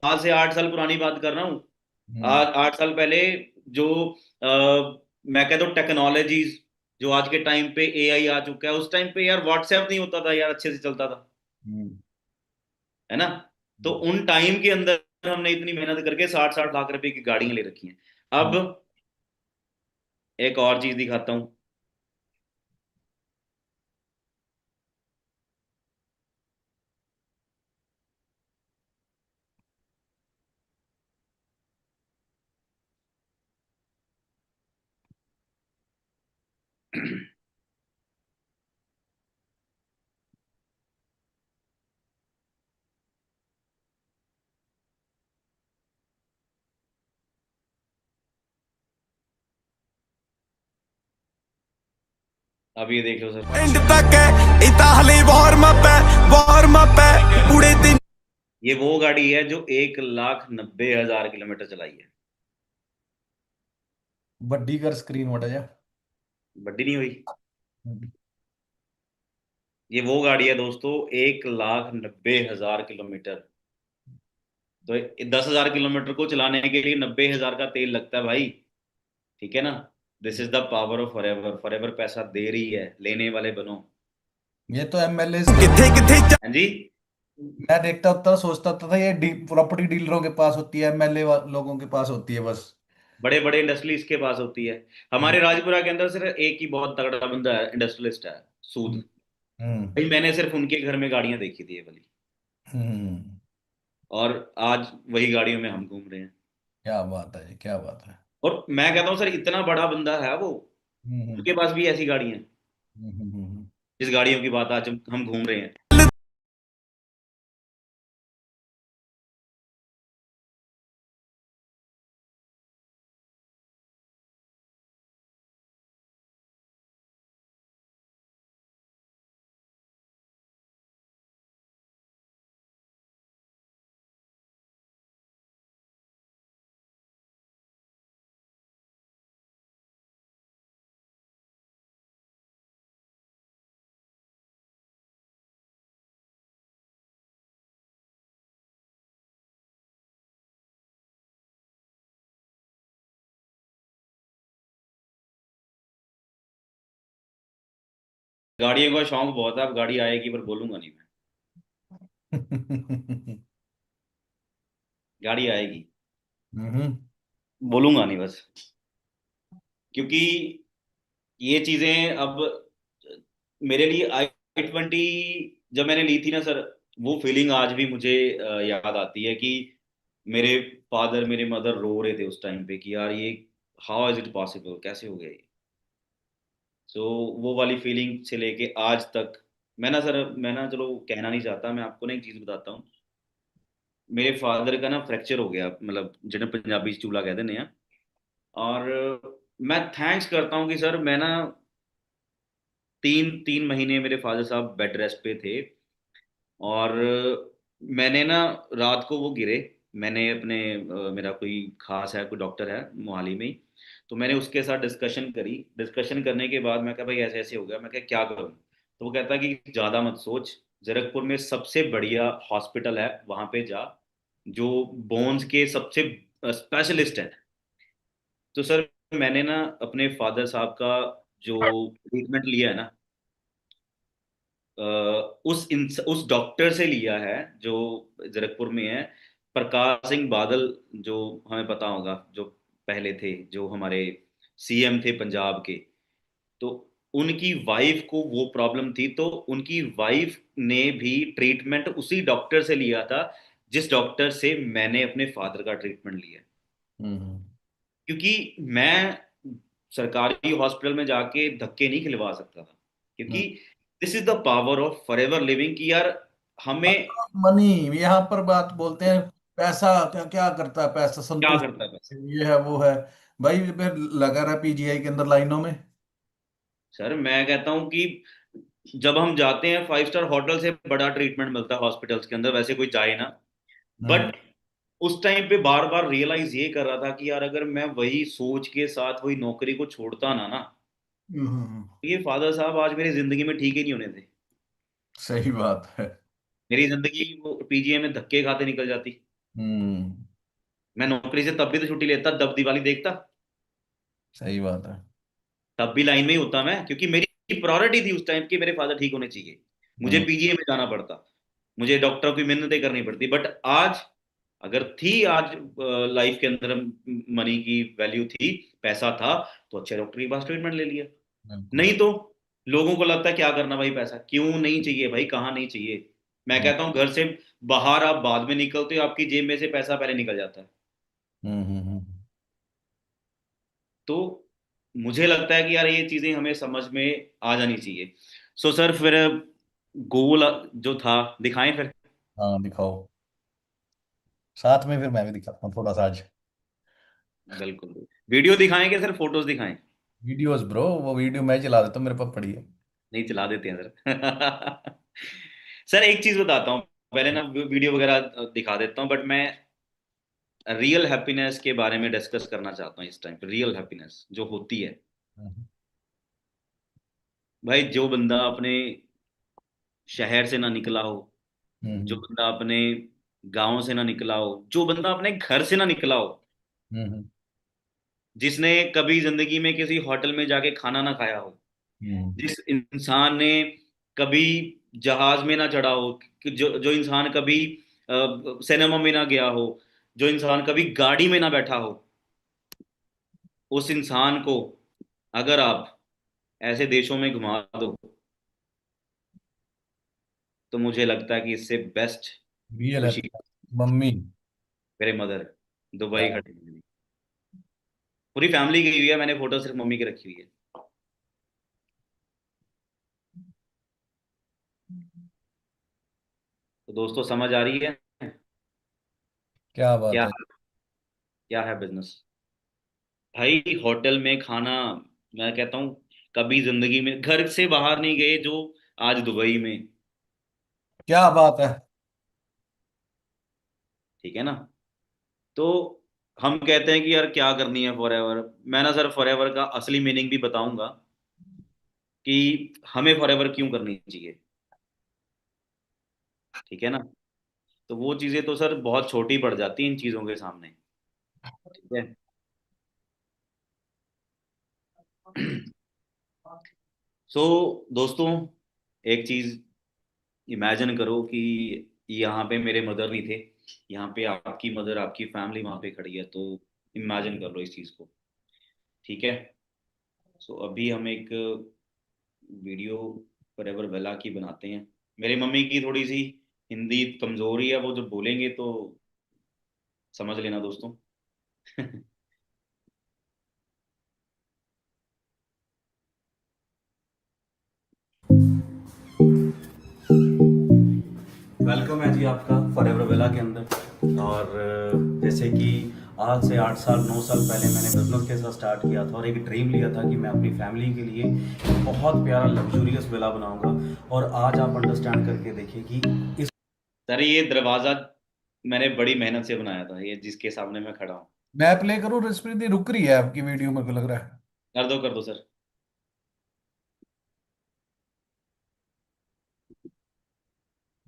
आज से 8 साल पुरानी बात कर रहा हूँ। हम्म, आज 8 साल पहले जो मैं कहता हूँ टेक्नोलॉजीज, जो आज के टाइम पे एआई आ चुका है, उस टाइम पे यार व्हाट्सएप नहीं होता था यार, अच्छे से चलता था, हम्म, है ना। तो उन टाइम के अंदर हमने इतनी मेहनत करके 60-60 लाख रुपए की गाड़ियां ले रखी हैं। अब हम्म। एक और चीज दिखाता हूँ। अब ये देख लो सर, एंड तक है इताली वार्म अप है पूरे दिन। ये वो गाड़ी है जो 1,90,000 किलोमीटर चलाई है। बड्डी कर स्क्रीन वटा जा। बड्डी नहीं हुई। हम्म, ये वो गाड़ी है दोस्तों, 1,90,000 किलोमीटर। तो 10,000 किलोमीटर को चलाने के लिए 90,000 का तेल लगता है भाई। ठीक है ना। This is the power of forever, forever पैसा दे रही है, लेने वाले बनो। ये तो एमएलए। किथे किथे हाँ जी। मैं देखता होता सोचता होता था ये प्रॉपर्टी डीलरों के पास होती है, एमएलए लोगों के पास होती है बस। बड़े बड़े इंडस्ट्री इसके पास होती है। हम्म हमारे राजपुरा के अंदर सिर्फ एक ही बहुत तगड़ा बंदा है, इंडस्ट्रियलिस्ट है, सूद। हम्म भाई मैंने सिर्फ उनके घर में गाड़ियां देखी थी ये वाली, हम्म। और आज वही गाड़ियों में हम घूम रहे हैं। क्या बात है, क्या बात है। और मैं कहता हूँ सर, इतना बड़ा बंदा है वो, हम्म उनके पास भी ऐसी गाड़ियां हैं, हम्म। जिस गाड़ियों की बात आज हम घूम रहे हैं। गाड़ियों का शौक बहुत है, अब गाड़ी आएगी पर बोलूंगा नहीं मैं। गाड़ी आएगी, हम्म। बोलूंगा नहीं बस। क्योंकि ये चीजें अब मेरे लिए i20 जब मैंने ली थी ना सर, वो फीलिंग आज भी मुझे याद आती है कि मेरे फादर मेरे मदर रो रहे थे उस टाइम पे कि यार ये हाउ इज इट पॉसिबल, कैसे हो गया ये। सो वो वाली फीलिंग से लेके आज तक, मैं ना सर, मैं ना चलो कहना नहीं चाहता, मैं आपको ना एक चीज बताता हूँ। मेरे फादर का ना फ्रैक्चर हो गया, मतलब जिन्हें पंजाबी च चूला कहते हैं। और मैं थैंक्स करता हूँ कि सर मैं ना 3 3 महीने मेरे फादर साहब बेड रेस्ट पे थे। और मैंने ना रात को वो गिरे, मैंने अपने मेरा कोई खास है, कोई डॉक्टर है मोहाली में ही, तो मैंने उसके साथ डिस्कशन करी। डिस्कशन करने के बाद मैं कहा भाई ऐसे ऐसे हो गया, मैं कहा क्या करूँ। तो वो कहता कि ज़्यादा मत सोच, जरकपुर में सबसे बढ़िया हॉस्पिटल है, वहाँ पे जा, जो बोन्स के सबसे स्पेशलिस्ट है। तो सर मैंने ना अपने फादर साहब का जो ट्रीटमेंट लिया है ना, अ, उस डॉक्टर से लिया है जो जरकपुर में है, प्रकाश सिंह बादल, जो हमें पता होगा, जो पहले थे, जो हमारे सीएम थे पंजाब के। तो उनकी वाइफ को वो प्रॉब्लम थी, तो उनकी वाइफ ने भी ट्रीटमेंट उसी डॉक्टर से लिया था जिस डॉक्टर से मैंने अपने फादर का ट्रीटमेंट लिया। हम्म। क्योंकि मैं सरकारी हॉस्पिटल में जाके धक्के नहीं खिलवा सकता था, क्योंकि this is the power of forever living कि यार हमें मनी, यहाँ पर बात बोलते हैं, पैसा क्या क्या करता है, पैसा क्या संतुष्ट, करता है पैसा। ये है वो है। भाई फिर लगा रहा पीजीआई के अंदर लाइनों में। सर मैं कहता हूँ कि जब हम जाते हैं 5 स्टार होटल से बड़ा ट्रीटमेंट मिलता है हॉस्पिटल्स के अंदर, वैसे कोई जाए ना। हम्म। बट उस टाइम पे बार बार रियलाइज ये कर रहा था कि यार अगर मैं वही सोच के साथ वही नौकरी को छोड़ता ना ना, हम्म। तो ये फादर साहब आज मेरी जिंदगी में ठीक ही नहीं होने थे। सही बात है। मेरी जिंदगी वो पीजीआई में धक्के खाते निकल जाती। हम्म। मैं नौकरी से तब भी तो छुट्टी लेता, तब दिवाली देखता, सही बात है। तब भी लाइन में ही होता मैं, क्योंकि मेरी प्रायोरिटी थी उस टाइम की मेरे फादर ठीक होने चाहिए। मुझे हम्म। पीजीआई में जाना पड़ता, मुझे डॉक्टर की मिन्नतें करनी पड़ती। बट आज अगर थी आज लाइफ के अंदर मनी की वैल्यू थी, पैसा था, तो अच्छे डॉक्टर के पास ट्रीटमेंट ले लिया। बिल्कुल। नहीं तो लोगों को लगता है क्या करना भाई, पैसा क्यों नहीं चाहिए भाई, कहाँ नहीं चाहिए। मैं हम्म। कहता हूँ घर से बाहर आप बाद में निकलते हो, आपकी जेब में से पैसा पहले निकल जाता है। हम्म। तो मुझे लगता है कि यार ये चीजें हमें समझ में आ जानी चाहिए। सो सर फिर गोल जो था दिखाएं फिर। हाँ दिखाओ, साथ में फिर मैं भी दिखाता हूँ थोड़ा सा आज। बिल्कुल, वीडियो दिखाएं कि सर फोटोज दिखाएं। वीडियोस ब्रो, वो वीडियो मैं चला देता हूँ, मेरे पास पड़ी है। नहीं चला देते हैं सर। सर एक चीज बताता हूँ, पहले ना वीडियो वगैरह दिखा देता हूँ, बट मैं रियल हैप्पीनेस के बारे में डिस्कस करना चाहता हूँ इस टाइम पे। रियल हैप्पीनेस जो होती है हम्म। भाई, जो बंदा अपने शहर से ना निकला हो, जो हम्म। बंदा अपने गांव से ना निकला हो, जो बंदा अपने घर से ना निकला हो, हम्म। जिसने कभी जिंदगी में किसी होटल में जाके खाना ना खाया हो, हम्म। जिस इंसान ने कभी जहाज में ना चढ़ा हो, जो जो इंसान कभी सिनेमा में ना गया हो, जो इंसान कभी गाड़ी में ना बैठा हो, उस इंसान को अगर आप ऐसे देशों में घुमा दो, तो मुझे लगता है कि इससे बेस्ट रियल खुशी हैप्पी मम्मी। मेरे मदर दुबई हाँ। खड़ी हुई। पूरी फैमिली गई हुई है, मैंने फोटो सिर्फ मम्मी की रखी हुई है। तो दोस्तों समझ आ रही है क्या बात क्या, है। क्या है बिजनेस भाई। होटल में खाना, मैं कहता हूँ कभी जिंदगी में घर से बाहर नहीं गए जो आज दुबई में। क्या बात है। ठीक है ना। तो हम कहते हैं कि यार क्या करनी है फॉरएवर। मैं ना सर फॉरएवर का असली मीनिंग भी बताऊंगा कि हमें फॉरएवर क्यों करनी चाहिए। ठीक है ना। तो वो चीजें तो सर बहुत छोटी पड़ जाती हैं इन चीजों के सामने। ठीक है। सो दोस्तों, एक चीज इमेजिन करो कि यहाँ पे मेरे मदर नहीं थे, यहाँ पे आपकी मदर, आपकी फैमिली वहाँ पे खड़ी है, तो इमेजिन कर लो इस चीज को। ठीक है। सो अभी हम एक वीडियो फॉरएवर वेला की बनाते हैं। मेरी मम्मी की थोड़ी सी हिंदी कमजोरी है, वो जब बोलेंगे तो समझ लेना दोस्तों। वेलकम है जी आपका फॉरएवर वेला के अंदर। और जैसे कि आज से 8 साल 9 साल पहले मैंने बिजनेस के साथ स्टार्ट किया था और एक ड्रीम लिया था कि मैं अपनी फैमिली के लिए एक बहुत प्यारा लग्जूरियस विला बनाऊंगा। और आज आप अंडरस्टैंड करके देखिए कि इस सर, ये दरवाज़ा मैंने बड़ी मेहनत से बनाया था, ये जिसके सामने मैं खड़ा हूँ। मैं प्ले करूँ? रसप्रीत दी रुक रही है आपकी वीडियो, मेरे को लग रहा है। कर दो सर।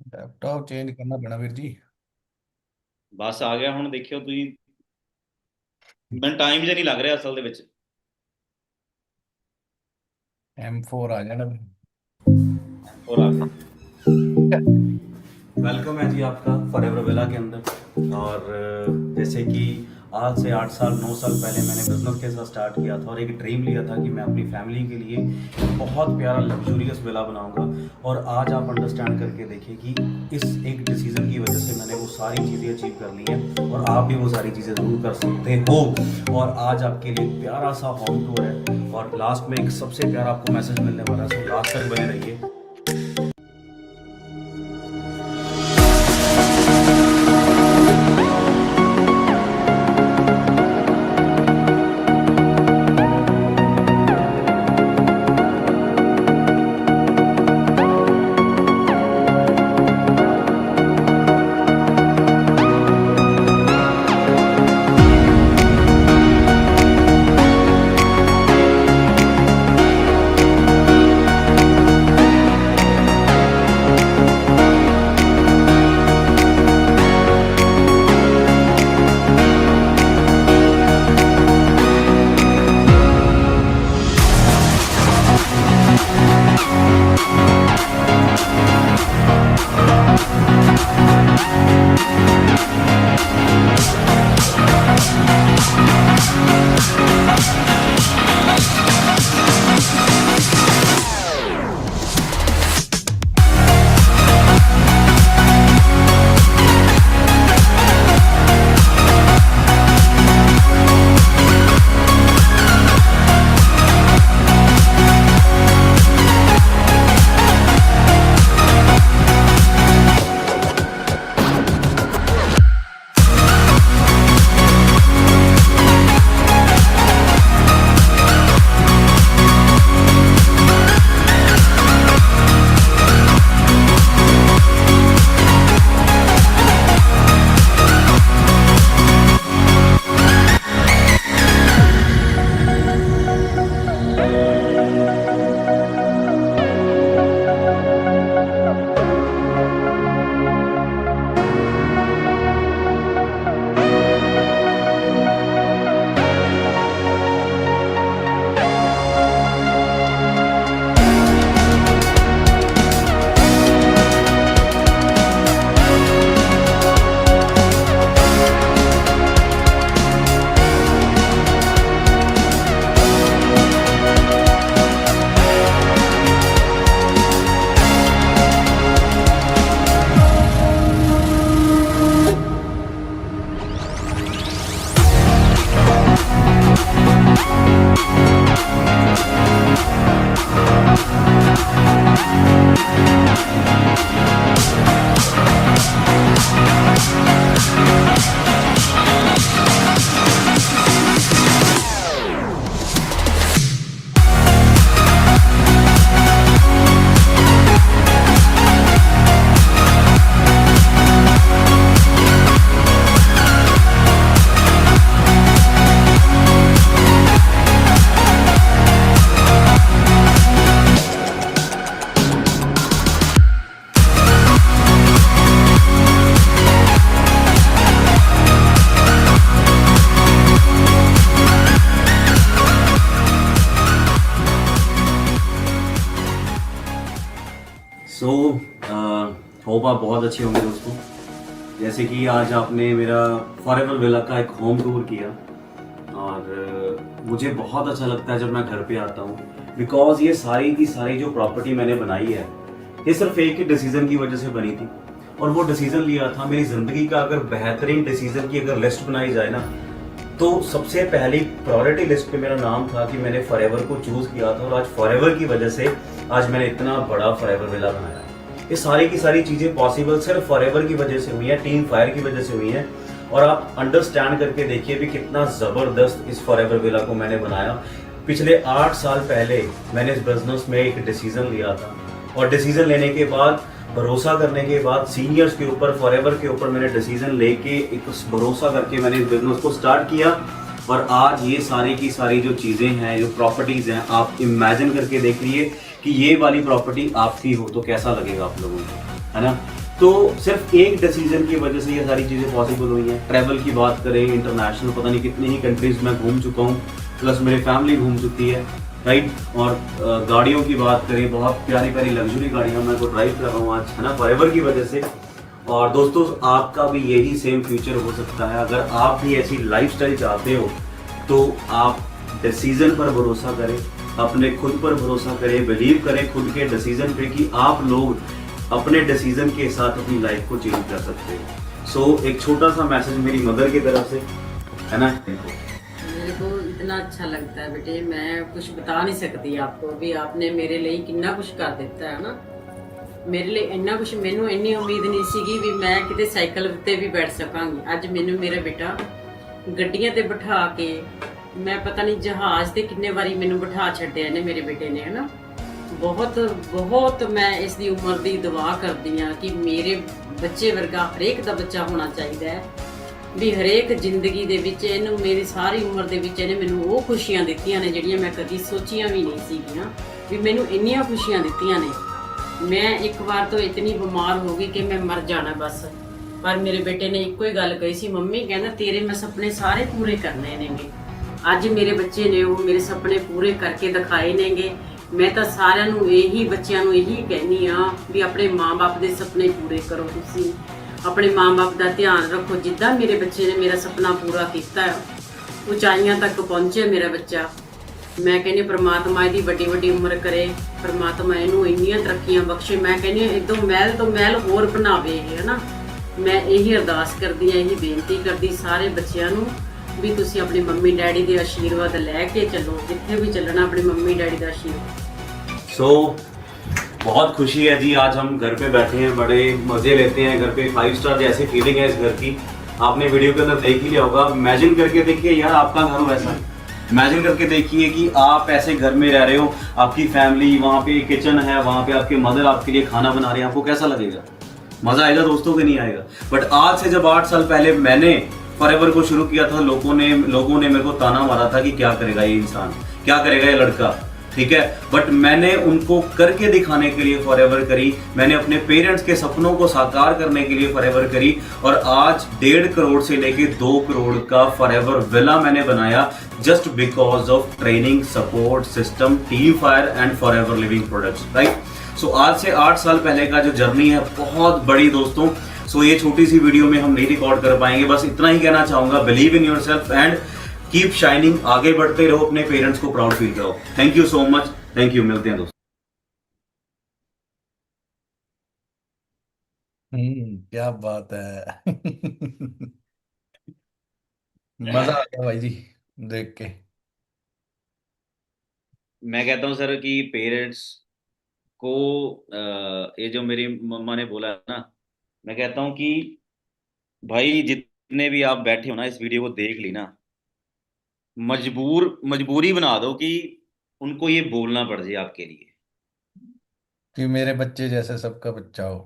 लैपटॉप चेंज करना पैना वीर जी। बस आ गया हूँ, देखियो तुम। मैं टाइम जिहा नहीं लग रहा असल ਦੇ ਵਿੱਚ। M4 आ जाना। और आ गया। वेलकम है जी आपका फॉरएवर वेला के अंदर। और जैसे कि आज से 8 साल 9 साल पहले मैंने बिजनेस के साथ स्टार्ट किया था और एक ड्रीम लिया था कि मैं अपनी फैमिली के लिए एक बहुत प्यारा लग्जूरियस विला बनाऊंगा। और आज आप अंडरस्टैंड करके देखिए कि इस एक डिसीजन की वजह से मैंने वो सारी चीज़ें अचीव कर ली हैं और आप भी वो सारी चीज़ें ज़रूर कर सकते हो। और आज आपके लिए एक प्यारा सा होम टूर है और लास्ट में एक सबसे प्यारा आपको मैसेज मिलने वाला है, सो लास्ट तक बने रहिए। सो होप आप बहुत अच्छे होंगे दोस्तों। जैसे कि आज आपने मेरा फॉरएवर विला का एक होम टूर किया और मुझे बहुत अच्छा लगता है जब मैं घर पे आता हूँ, बिकॉज ये सारी की सारी जो प्रॉपर्टी मैंने बनाई है ये सिर्फ एक ही डिसीजन की वजह से बनी थी। और वो डिसीजन लिया था मेरी ज़िंदगी का, अगर बेहतरीन डिसीजन की अगर लिस्ट बनाई जाए ना, तो सबसे पहली प्रायोरिटी लिस्ट पे मेरा नाम था कि मैंने फॉरएवर को चूज किया था। और आज फॉरएवर की वजह से आज मैंने इतना बड़ा फॉरएवर विला बनाया है। ये सारी की सारी चीजें पॉसिबल सिर्फ फॉरएवर की वजह से हुई है, टीम फायर की वजह से हुई है। और आप अंडरस्टैंड करके देखिए भी कितना जबरदस्त इस फॉरएवर विला को मैंने बनाया। पिछले 8 साल पहले मैंने इस बिजनेस में एक डिसीजन लिया था और डिसीजन लेने के बाद, भरोसा करने के बाद, सीनियर्स के ऊपर, फॉरएवर के ऊपर मैंने डिसीजन लेके एक भरोसा करके मैंने इस बिजनेस को स्टार्ट किया। और आज ये सारी की सारी जो चीज़ें हैं, जो प्रॉपर्टीज़ हैं, आप इमेजिन करके देख लीजिए कि ये वाली प्रॉपर्टी आपकी हो तो कैसा लगेगा आप लोगों को, है ना। तो सिर्फ एक डिसीजन की वजह से ये सारी चीज़ें पॉसिबल हुई हैं। ट्रैवल की बात करें, इंटरनेशनल पता नहीं कितनी ही कंट्रीज़ में घूम चुका हूँ, प्लस मेरी फैमिली घूम चुकी है, राइट। और गाड़ियों की बात करें, बहुत प्यारी प्यारी लग्जरी गाड़ियाँ मैं को ड्राइव कर रहा हूँ आज, है ना, फॉरएवर की वजह से। और दोस्तों आपका भी यही सेम फ्यूचर हो सकता है। अगर आप भी ऐसी लाइफस्टाइल चाहते हो तो आप डिसीजन पर भरोसा करें, अपने खुद पर भरोसा करें, बिलीव करें खुद के डिसीजन पे कि आप लोग अपने डिसीजन के साथ अपनी लाइफ को चेंज कर सकते हो। सो एक छोटा सा मैसेज मेरी मदर की तरफ से, है ना। मेरे को इतना अच्छा लगता है बेटे, मैं कुछ बता नहीं सकती आपको भी। आपने मेरे लिए कितना कुछ कर ਦਿੱਤਾ है ना। ਮੇਰੇ ਲਈ ਇੰਨਾ ਕੁਝ, ਮੈਨੂੰ ਇੰਨੀ ਉਮੀਦ ਨਹੀਂ ਸੀਗੀ ਵੀ ਮੈਂ ਕਿਤੇ ਸਾਈਕਲ ਉੱਤੇ ਵੀ ਬੈਠ ਸਕਾਂਗੀ। ਅੱਜ ਮੈਨੂੰ ਮੇਰਾ ਬੇਟਾ ਗੱਡੀਆਂ ਤੇ ਬਿਠਾ ਕੇ, ਮੈਂ ਪਤਾ ਨਹੀਂ ਜਹਾਜ਼ ਤੇ ਕਿੰਨੇ ਵਾਰੀ ਮੈਨੂੰ ਬਿਠਾ ਛੱਡਿਆ ਨੇ ਮੇਰੇ ਬੇਟੇ ਨੇ, ਹਨਾ। ਬਹੁਤ ਬਹੁਤ ਮੈਂ ਇਸ ਦੀ ਉਮਰ ਦੀ ਦੁਆ ਕਰਦੀ ਆ ਕਿ ਮੇਰੇ ਬੱਚੇ ਵਰਗਾ ਹਰੇਕ ਦਾ ਬੱਚਾ ਹੋਣਾ ਚਾਹੀਦਾ ਹੈ ਵੀ ਹਰੇਕ ਜ਼ਿੰਦਗੀ ਦੇ ਵਿੱਚ ਇਹਨੂੰ, ਮੇਰੀ ਸਾਰੀ ਉਮਰ ਦੇ ਵਿੱਚ ਇਹਨੇ ਮੈਨੂੰ ਉਹ ਖੁਸ਼ੀਆਂ ਦਿੱਤੀਆਂ ਨੇ ਜਿਹੜੀਆਂ ਮੈਂ ਕਦੀ ਸੋਚੀਆਂ ਵੀ ਨਹੀਂ ਸੀਗੀਆਂ ਵੀ ਮੈਨੂੰ ਇੰਨੀਆਂ ਖੁਸ਼ੀਆਂ ਦਿੱਤੀਆਂ ਨੇ। ਮੈਂ ਇੱਕ ਵਾਰ ਤੋਂ ਇਤਨੀ ਬਿਮਾਰ ਹੋ ਗਈ ਕਿ ਮੈਂ ਮਰ ਜਾਣਾ ਬਸ, ਪਰ ਮੇਰੇ ਬੇਟੇ ਨੇ ਇੱਕੋ ਹੀ ਗੱਲ ਕਹੀ ਸੀ, ਮੰਮੀ ਕਹਿੰਦਾ ਤੇਰੇ ਮੈਂ ਸੁਪਨੇ ਸਾਰੇ ਪੂਰੇ ਕਰਨੇ ਨੇਗੇ। ਅੱਜ ਮੇਰੇ ਬੱਚੇ ਨੇ ਉਹ ਮੇਰੇ ਸੁਪਨੇ ਪੂਰੇ ਕਰਕੇ ਦਿਖਾਏ ਨੇਗੇ। ਮੈਂ ਤਾਂ ਸਾਰਿਆਂ ਨੂੰ ਇਹੀ, ਬੱਚਿਆਂ ਨੂੰ ਇਹੀ ਕਹਿੰਦੀ ਆ ਵੀ ਆਪਣੇ ਮਾਂ-ਬਾਪ ਦੇ ਸੁਪਨੇ ਪੂਰੇ ਕਰੋ। ਤੁਸੀਂ ਆਪਣੇ ਮਾਂ-ਬਾਪ ਦਾ ਧਿਆਨ ਰੱਖੋ। ਜਿੱਦਾਂ ਮੇਰੇ ਬੱਚੇ ਨੇ ਮੇਰਾ ਸੁਪਨਾ ਪੂਰਾ ਕੀਤਾ, ਉਚਾਈਆਂ ਤੱਕ ਪਹੁੰਚਿਆ ਮੇਰਾ ਬੱਚਾ। ਮੈਂ ਕਹਿੰਦੀ ਪ੍ਰਮਾਤਮਾ ਇਹਦੀ ਵੱਡੀ ਵੱਡੀ ਉਮਰ ਕਰੇ, ਪ੍ਰਮਾਤਮਾ ਇਹਨੂੰ ਇੰਨੀਆਂ ਤਰੱਕੀਆਂ ਬਖਸ਼ੇ। ਮੈਂ ਕਹਿੰਦੀ ਇਦੋਂ ਮਹਿਲ ਤੋਂ ਮਹਿਲ ਹੋਰ ਬਣਾਵੇ ਇਹ, ਹੈ ਨਾ। ਮੈਂ ਇਹੀ ਅਰਦਾਸ ਕਰਦੀ ਹਾਂ, ਇਹੀ ਬੇਨਤੀ ਕਰਦੀ ਸਾਰੇ ਬੱਚਿਆਂ ਨੂੰ ਵੀ ਤੁਸੀਂ ਆਪਣੀ ਮੰਮੀ ਡੈਡੀ ਦੇ ਆਸ਼ੀਰਵਾਦ ਲੈ ਕੇ ਚੱਲੋ, ਜਿੱਥੇ ਵੀ ਚੱਲਣਾ ਆਪਣੀ ਮੰਮੀ ਡੈਡੀ ਦਾ आशीर्वाद। सो बहुत खुशी है जी, आज हम घर पे बैठे हैं, बड़े मज़े लेते हैं घर पे। 5 स्टार जैसी फीलिंग है इस घर की। आपने वीडियो के अंदर देख ही लिया होगा। इमेजिन करके देखिए यार, आपका घर हो ऐसा। इमेजिन करके देखिए कि आप ऐसे घर में रह रहे हो, आपकी फैमिली, वहाँ पे किचन है, वहाँ पे आपके मदर आपके लिए खाना बना रहे हैं, आपको कैसा लगेगा? मज़ा आएगा दोस्तों कि नहीं आएगा? बट आज से जब 8 साल पहले मैंने फॉरएवर को शुरू किया था, लोगों ने मेरे को ताना मारा था कि क्या करेगा ये इंसान, क्या करेगा ये लड़का, ठीक है। बट मैंने उनको करके दिखाने के लिए फॉरएवर करी। मैंने अपने पेरेंट्स के सपनों को साकार करने के लिए फॉरएवर करी। और आज 1.5 करोड़ से लेके 2 करोड़ का फॉरएवर विला मैंने बनाया, just because of training, support system, team fire and Forever Living Products, right. So आज से 8 साल पहले का जो जर्नी है बहुत बड़ी दोस्तों। सो ये छोटी सी वीडियो में हम नहीं रिकॉर्ड कर पाएंगे, बस इतना ही कहना चाहूंगा, believe in yourself and keep shining. आगे बढ़ते रहो, अपने पेरेंट्स को प्राउड फील करो। Thank you so much, thank you. मिलते हैं दोस्तों। क्या बात है। मजा आ गया भाई जी देख के। मैं कहता हूँ सर कि पेरेंट्स को ये जो मेरी मम्मा ने बोला है ना, मैं कहता हूँ कि भाई जितने भी आप बैठे हो ना, इस वीडियो को देख ली ना, मजबूरी बना दो कि उनको ये बोलना पड़ जाए आपके लिए। कि मेरे बच्चे जैसे सबका बच्चा हो।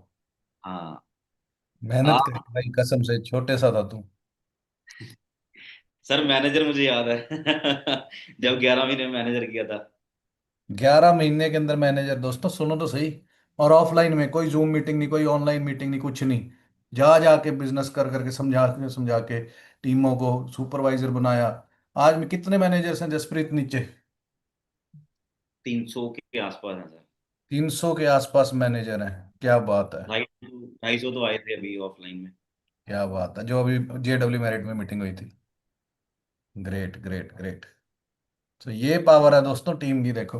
हाँ। मेहनत कर आप भाई, कसम से छोटे सा था तू। सर मैनेजर मुझे याद है जब 11 महीने मैनेजर किया था। 11 महीने के अंदर मैनेजर, दोस्तों सुनो तो सही। और ऑफलाइन में कोई जूम मीटिंग नहीं, कोई ऑनलाइन मीटिंग नहीं, कुछ नहीं। जा जाके बिजनेस कर करके समझा के टीमों को सुपरवाइजर बनाया। आज में कितने मैनेजर्स हैं जसप्रीत नीचे? 300 के आसपास है सर। 300 के आसपास मैनेजर हैं। क्या बात है, 250 तो आए थे अभी ऑफलाइन में। क्या बात है, जो अभी JW मेरिट में मीटिंग हुई थी। Great great great. तो ये पावर है दोस्तों टीम की, देखो।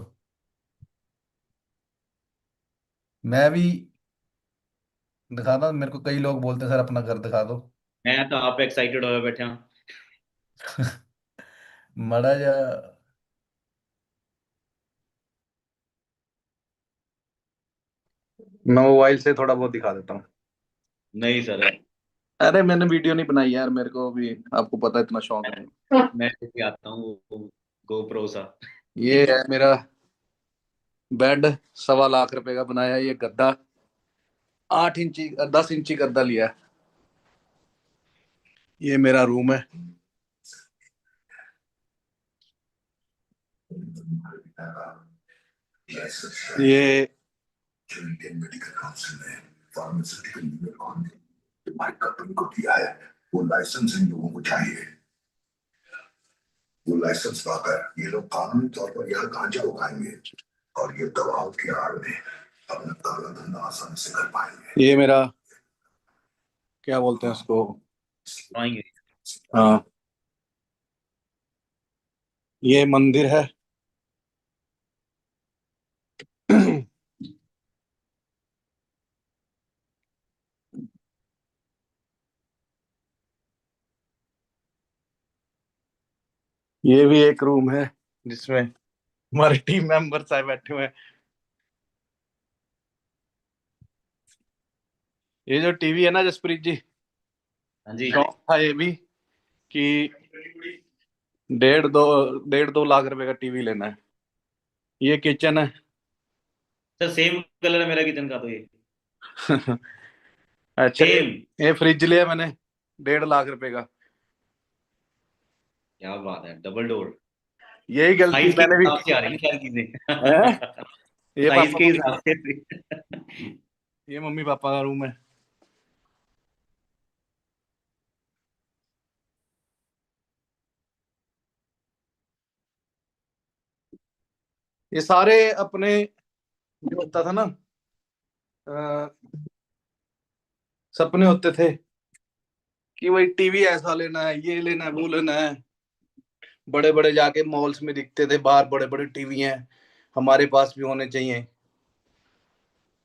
मैं भी दिखाता हूँ, मेरे को कई लोग बोलते हैं सर अपना घर दिखा दो। मैं तो आप एक्साइटेड होए बैठे हाँ। मड़ा जा। मैं मोबाइल से थोड़ा बहुत दिखा देता हूँ। नहीं सर, अरे मैंने वीडियो नहीं बनाई यार, मेरे को भी आपको पता है इतना शौक है। मैं लेके आता हूँ वो GoPro सा। ये है मेरा बेड, 1.25 लाख का बनाया। ये गद्दा 8 इंची 10 इंची गद्दा लिया है। ये मेरा रूम है। ये जो इंडियन मेडिकल काउंसिल ने फार्मास्यूटिकल यूनिकॉर्न ने हमारी कंपनी को दिया है, वो लाइसेंस इन लोगों को चाहिए। वो लाइसेंस पाकर ये लोग कानूनी तौर पर यहाँ गांजा उगाएंगे और ये दवाओं की आड़ में अपना काला धंधा आसानी से कर पाएंगे। ये मेरा क्या बोलते हैं उसको, आएंगे। हाँ, ये मंदिर है। ये भी एक रूम है जिसमें हमारे टीम मेंबर्स आए बैठे हुए हैं। ये जो टीवी है ना जसप्रीत जी, हाँ जी, शौक था ये भी कि 1.5 2 लाख रुपए का टीवी लेना है। ये किचन है। सर सेम कलर है मेरा किचन का तो ये अच्छा, सेम। ये फ्रिज लिया मैंने 1.5 लाख रुपए का। क्या बात है, डबल डोर। यही गलती साइज के मैंने भी हिसाब से आ रही है सारी है। चीजें। ये साइज पापा के मम्मी, हिसाब से। ये मम्मी पापा का रूम है। ये सारे अपने जो होता था ना, अ, सपने होते थे कि वही टीवी ऐसा लेना है, ये लेना है, वो लेना है। बड़े बड़े जाके मॉल्स में दिखते थे, बाहर बड़े बड़े टीवी हैं, हमारे पास भी होने चाहिए।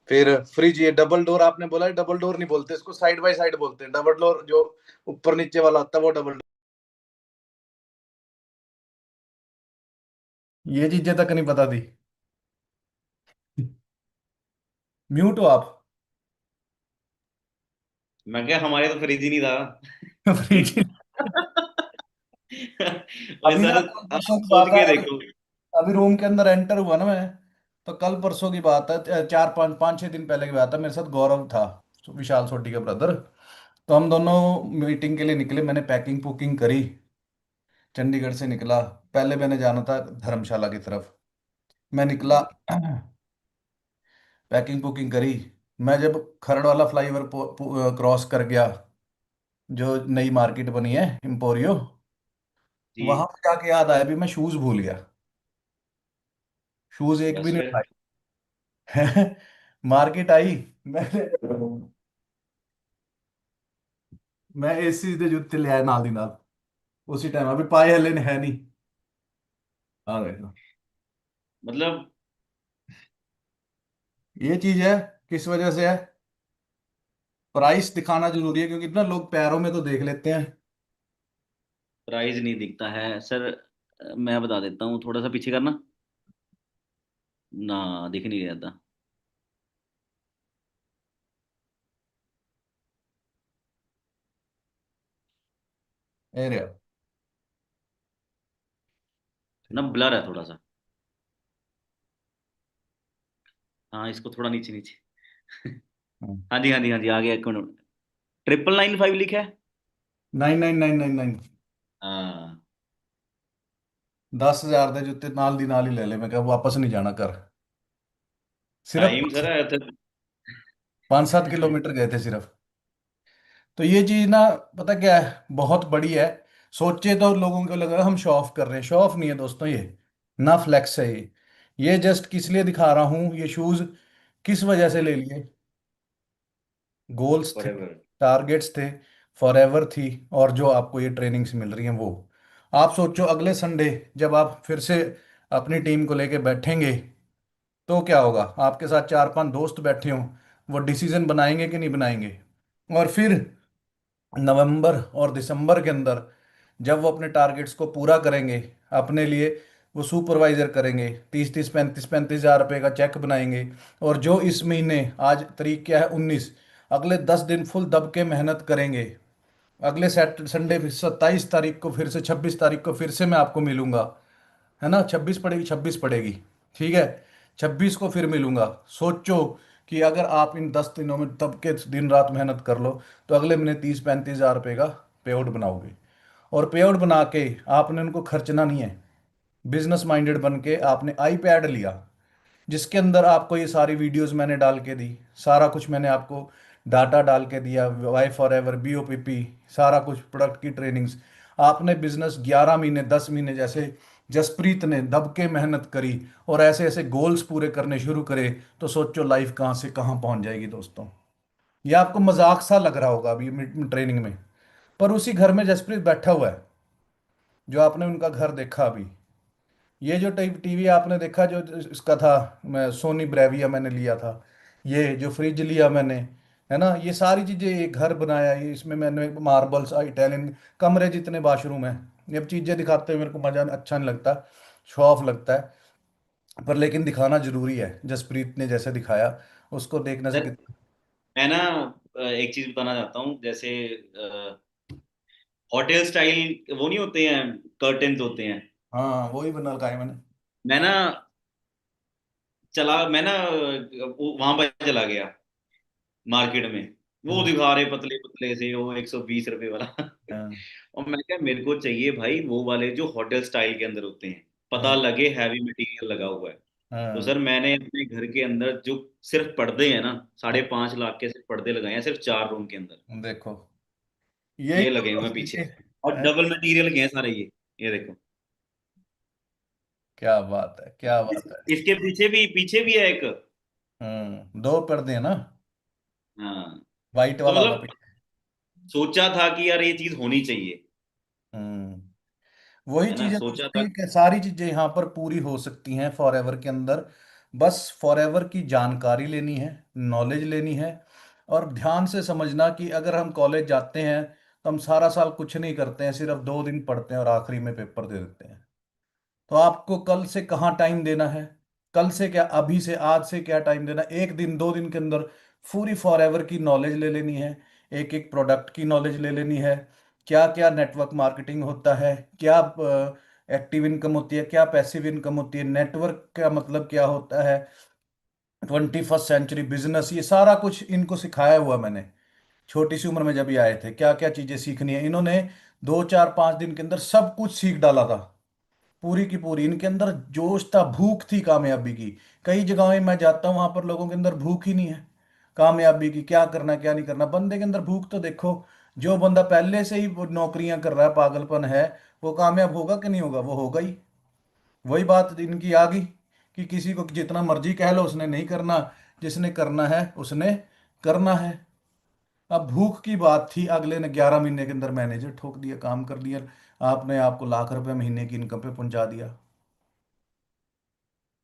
फिर फ्रिज, ये डबल डोर आपने बोला, डबल डोर नहीं बोलते इसको, साइड बाय साइड बोलते हैं। डबल डोर जो ऊपर नीचे वाला होता है वो डबल डोर। ये चीजें तक नहीं पता थी। म्यूट हो आप। मैं क्या, हमारे तो फ्रिज ही नहीं था। फ्रिज। और अभी सर ना कल आप परसों की सोच बात है, के अभी देखो। अभी रूम के अंदर एंटर हुआ ना मैं, तो कल परसों की बात है, 4 5 5 6 दिन पहले की बात है। मेरे साथ गौरव था, विशाल सोटी का ब्रदर। तो हम दोनों मीटिंग के लिए निकले। मैंने पैकिंग पुकिंग करी, चंडीगढ़ से निकला। पहले मैंने जाना था धर्मशाला की तरफ। मैं निकला, पैकिंग पुकिंग करी। मैं जब खरड़ वाला फ्लाईओवर क्रॉस कर गया, जो नई मार्केट बनी है एम्पोरियो, जी। वहां पे जाके याद आया भी मैं शूज भूल गया। शूज एक भी बस नहीं फिर उठाए। मार्केट आई, मैंने मैं एसी दे जूते ले आया नाल दी नाल। उसी टाइम अभी पाए हले ने है नहीं। आ देखो, मतलब ये चीज है। किस वजह से है? प्राइस दिखाना जरूरी है, क्योंकि ना लोग पैरों में तो देख लेते हैं। प्राइस नहीं दिखता है सर। मैं बता देता हूँ, थोड़ा सा पीछे करना ना, दिख नहीं रहा था। ए रे, ना ब्लर है थोड़ा सा। हाँ, इसको थोड़ा नीचे नीचे। हाँ जी, हाँ जी, हाँ जी, आ गया। 999 लिखा है। 9999। हाँ। 10,000 दे जूते नाल दी नाल ही ले ले। मैं कहा वापस नहीं जाना कर। सिर्फ टाइम सर है तो। 5 7 किलोमीटर गए थे सिर्फ। तो ये चीज ना, पता क्या है, बहुत बड़ी है। सोचे तो लोगों को लगा हम शो ऑफ कर रहे हैं, शो ऑफ नहीं है दोस्तों ये, ना फ्लेक्स है ये। जस्ट किस लिए दिखा रहा हूँ ये शूज किस वजह से ले लिए। गोल्स थे, फॉरएवर। टारगेट्स थे, फॉरएवर थी, और जो आपको ये ट्रेनिंग्स मिल रही हैं वो। आप सोचो अगले संडे जब आप फिर से अपनी टीम को लेके बैठेंगे तो क्या होगा, आपके साथ चार पांच दोस्त बैठे हों, वो डिसीजन बनाएंगे कि नहीं बनाएंगे। और फिर नवंबर और दिसंबर के अंदर जब वो अपने टारगेट्स को पूरा करेंगे, अपने लिए वो सुपरवाइजर करेंगे, 30-30 पैंतीस 35 हज़ार रुपये का चेक बनाएंगे। और जो इस महीने, आज तारीख क्या है 19, अगले 10 दिन फुल दब के मेहनत करेंगे, अगले संडे 27 तारीख को फिर से, 26 तारीख को फिर से मैं आपको मिलूंगा, है ना, 26 पड़ेगी, 26 पड़ेगी, ठीक है, 26 को फिर मिलूंगा। सोचो कि अगर आप इन 10 दिनों में दब के दिन रात मेहनत कर लो तो अगले महीने 30-35 हज़ार रुपये का पे आउट बनाओगे। और पे आउट बना के आपने उनको खर्चना नहीं है, बिजनेस माइंडेड बन के आपने आईपैड लिया जिसके अंदर आपको ये सारी वीडियोस मैंने डाल के दी, सारा कुछ मैंने आपको डाटा डाल के दिया, वाई फॉर एवर, BOPP, सारा कुछ प्रोडक्ट की ट्रेनिंग्स। आपने बिजनेस 11 महीने 10 महीने जैसे जसप्रीत ने दब के मेहनत करी और ऐसे ऐसे गोल्स पूरे करने शुरू करे, तो सोचो लाइफ कहाँ से कहाँ पहुंच जाएगी दोस्तों। ये आपको मजाक सा लग रहा होगा अभी ट्रेनिंग में, पर उसी घर में जसप्रीत बैठा हुआ है, जो आपने उनका घर देखा अभी। ये जो टीवी आपने देखा जो इसका था, मैं सोनी ब्रेविया मैंने लिया था, ये जो फ्रिज लिया मैंने, है ना, ये सारी चीजें, ये घर बनाया, ये इसमें मैंने मार्बल्स, इटालियन, कमरे जितने वाशरूम है, ये चीजें दिखाते हुए मेरे को मजा अच्छा नहीं लगता, शो ऑफ लगता है, पर लेकिन दिखाना जरूरी है, जसप्रीत ने जैसे दिखाया उसको देखने से सर कितना। मैं ना एक चीज बताना चाहता हूँ, जैसे होटल स्टाइल वो नहीं होते हैं, कर्टेन्स होते हैं। हाँ वही बना रखा है मैंने। मैं ना मैं ना वहां पर चला गया मार्केट में, वो हम्म, दिखा रहे पतले पतले से, वो 120 रुपए वाला। हाँ और मैं क्या, मेरे को चाहिए भाई वो वाले जो होटल स्टाइल के अंदर होते हैं, पता हाँ लगे हैवी मटेरियल लगा हुआ है। तो हाँ। सर मैंने अपने घर के अंदर जो सिर्फ पर्दे हैं ना, 5.5 लाख के सिर्फ पर्दे लगाए हैं, सिर्फ 4 रूम के अंदर। देखो यही ये तो लगे हुए हैं दोस्ती पीछे, के और हैं। डबल मटेरियल के हैं सारे ये देखो। क्या बात है, क्या बात है। इसके पीछे भी है एक। दो पर्दे हैं ना, हाँ। वाइट तो वाला होगा मतलब पीछे। सोचा था कि यार ये चीज होनी चाहिए, वही है ना, चीजें सोचा था। दोस्ती के, सारी चीजें यहाँ पर पूरी हो सकती हैं फॉरएवर के अंदर। बस फॉरएवर की जानकारी लेनी है, नॉलेज लेनी है, और ध्यान से समझना कि अगर हम कॉलेज जाते हैं तो हम सारा साल कुछ नहीं करते हैं, सिर्फ 2 दिन पढ़ते हैं और आखिरी में पेपर दे देते हैं। तो आपको कल से कहाँ टाइम देना है, कल से क्या, अभी से, आज से क्या टाइम देना, 1 दिन 2 दिन के अंदर पूरी फॉरएवर की नॉलेज ले लेनी है, एक एक प्रोडक्ट की नॉलेज ले लेनी है, क्या क्या नेटवर्क मार्केटिंग होता है, क्या एक्टिव इनकम होती है, क्या पैसिव इनकम होती है, नेटवर्क का मतलब क्या होता है, 21st सेंचुरी बिजनेस, ये सारा कुछ इनको सिखाया हुआ मैंने। छोटी सी उम्र में जब ये आए थे, क्या क्या चीजें सीखनी है, इन्होंने 2 4 5 दिन के अंदर सब कुछ सीख डाला था, पूरी की पूरी। इनके अंदर जोश था, भूख थी कामयाबी की। कई जगहों में मैं जाता हूँ, वहां पर लोगों के अंदर भूख ही नहीं है कामयाबी की, क्या करना क्या नहीं करना। बंदे के अंदर भूख तो देखो, जो बंदा पहले से ही वो नौकरियां कर रहा है, पागलपन है, वो कामयाब होगा कि नहीं होगा, वो होगा ही। वही बात इनकी आ गई कि किसी को जितना मर्जी कह लो, उसने नहीं करना, जिसने करना है उसने करना है। अब भूख की बात थी, अगले ने 11 महीने के अंदर मैनेजर ठोक दिया, काम कर दिया, आपने आपको लाख रुपए महीने की इनकम पे पहुंचा दिया।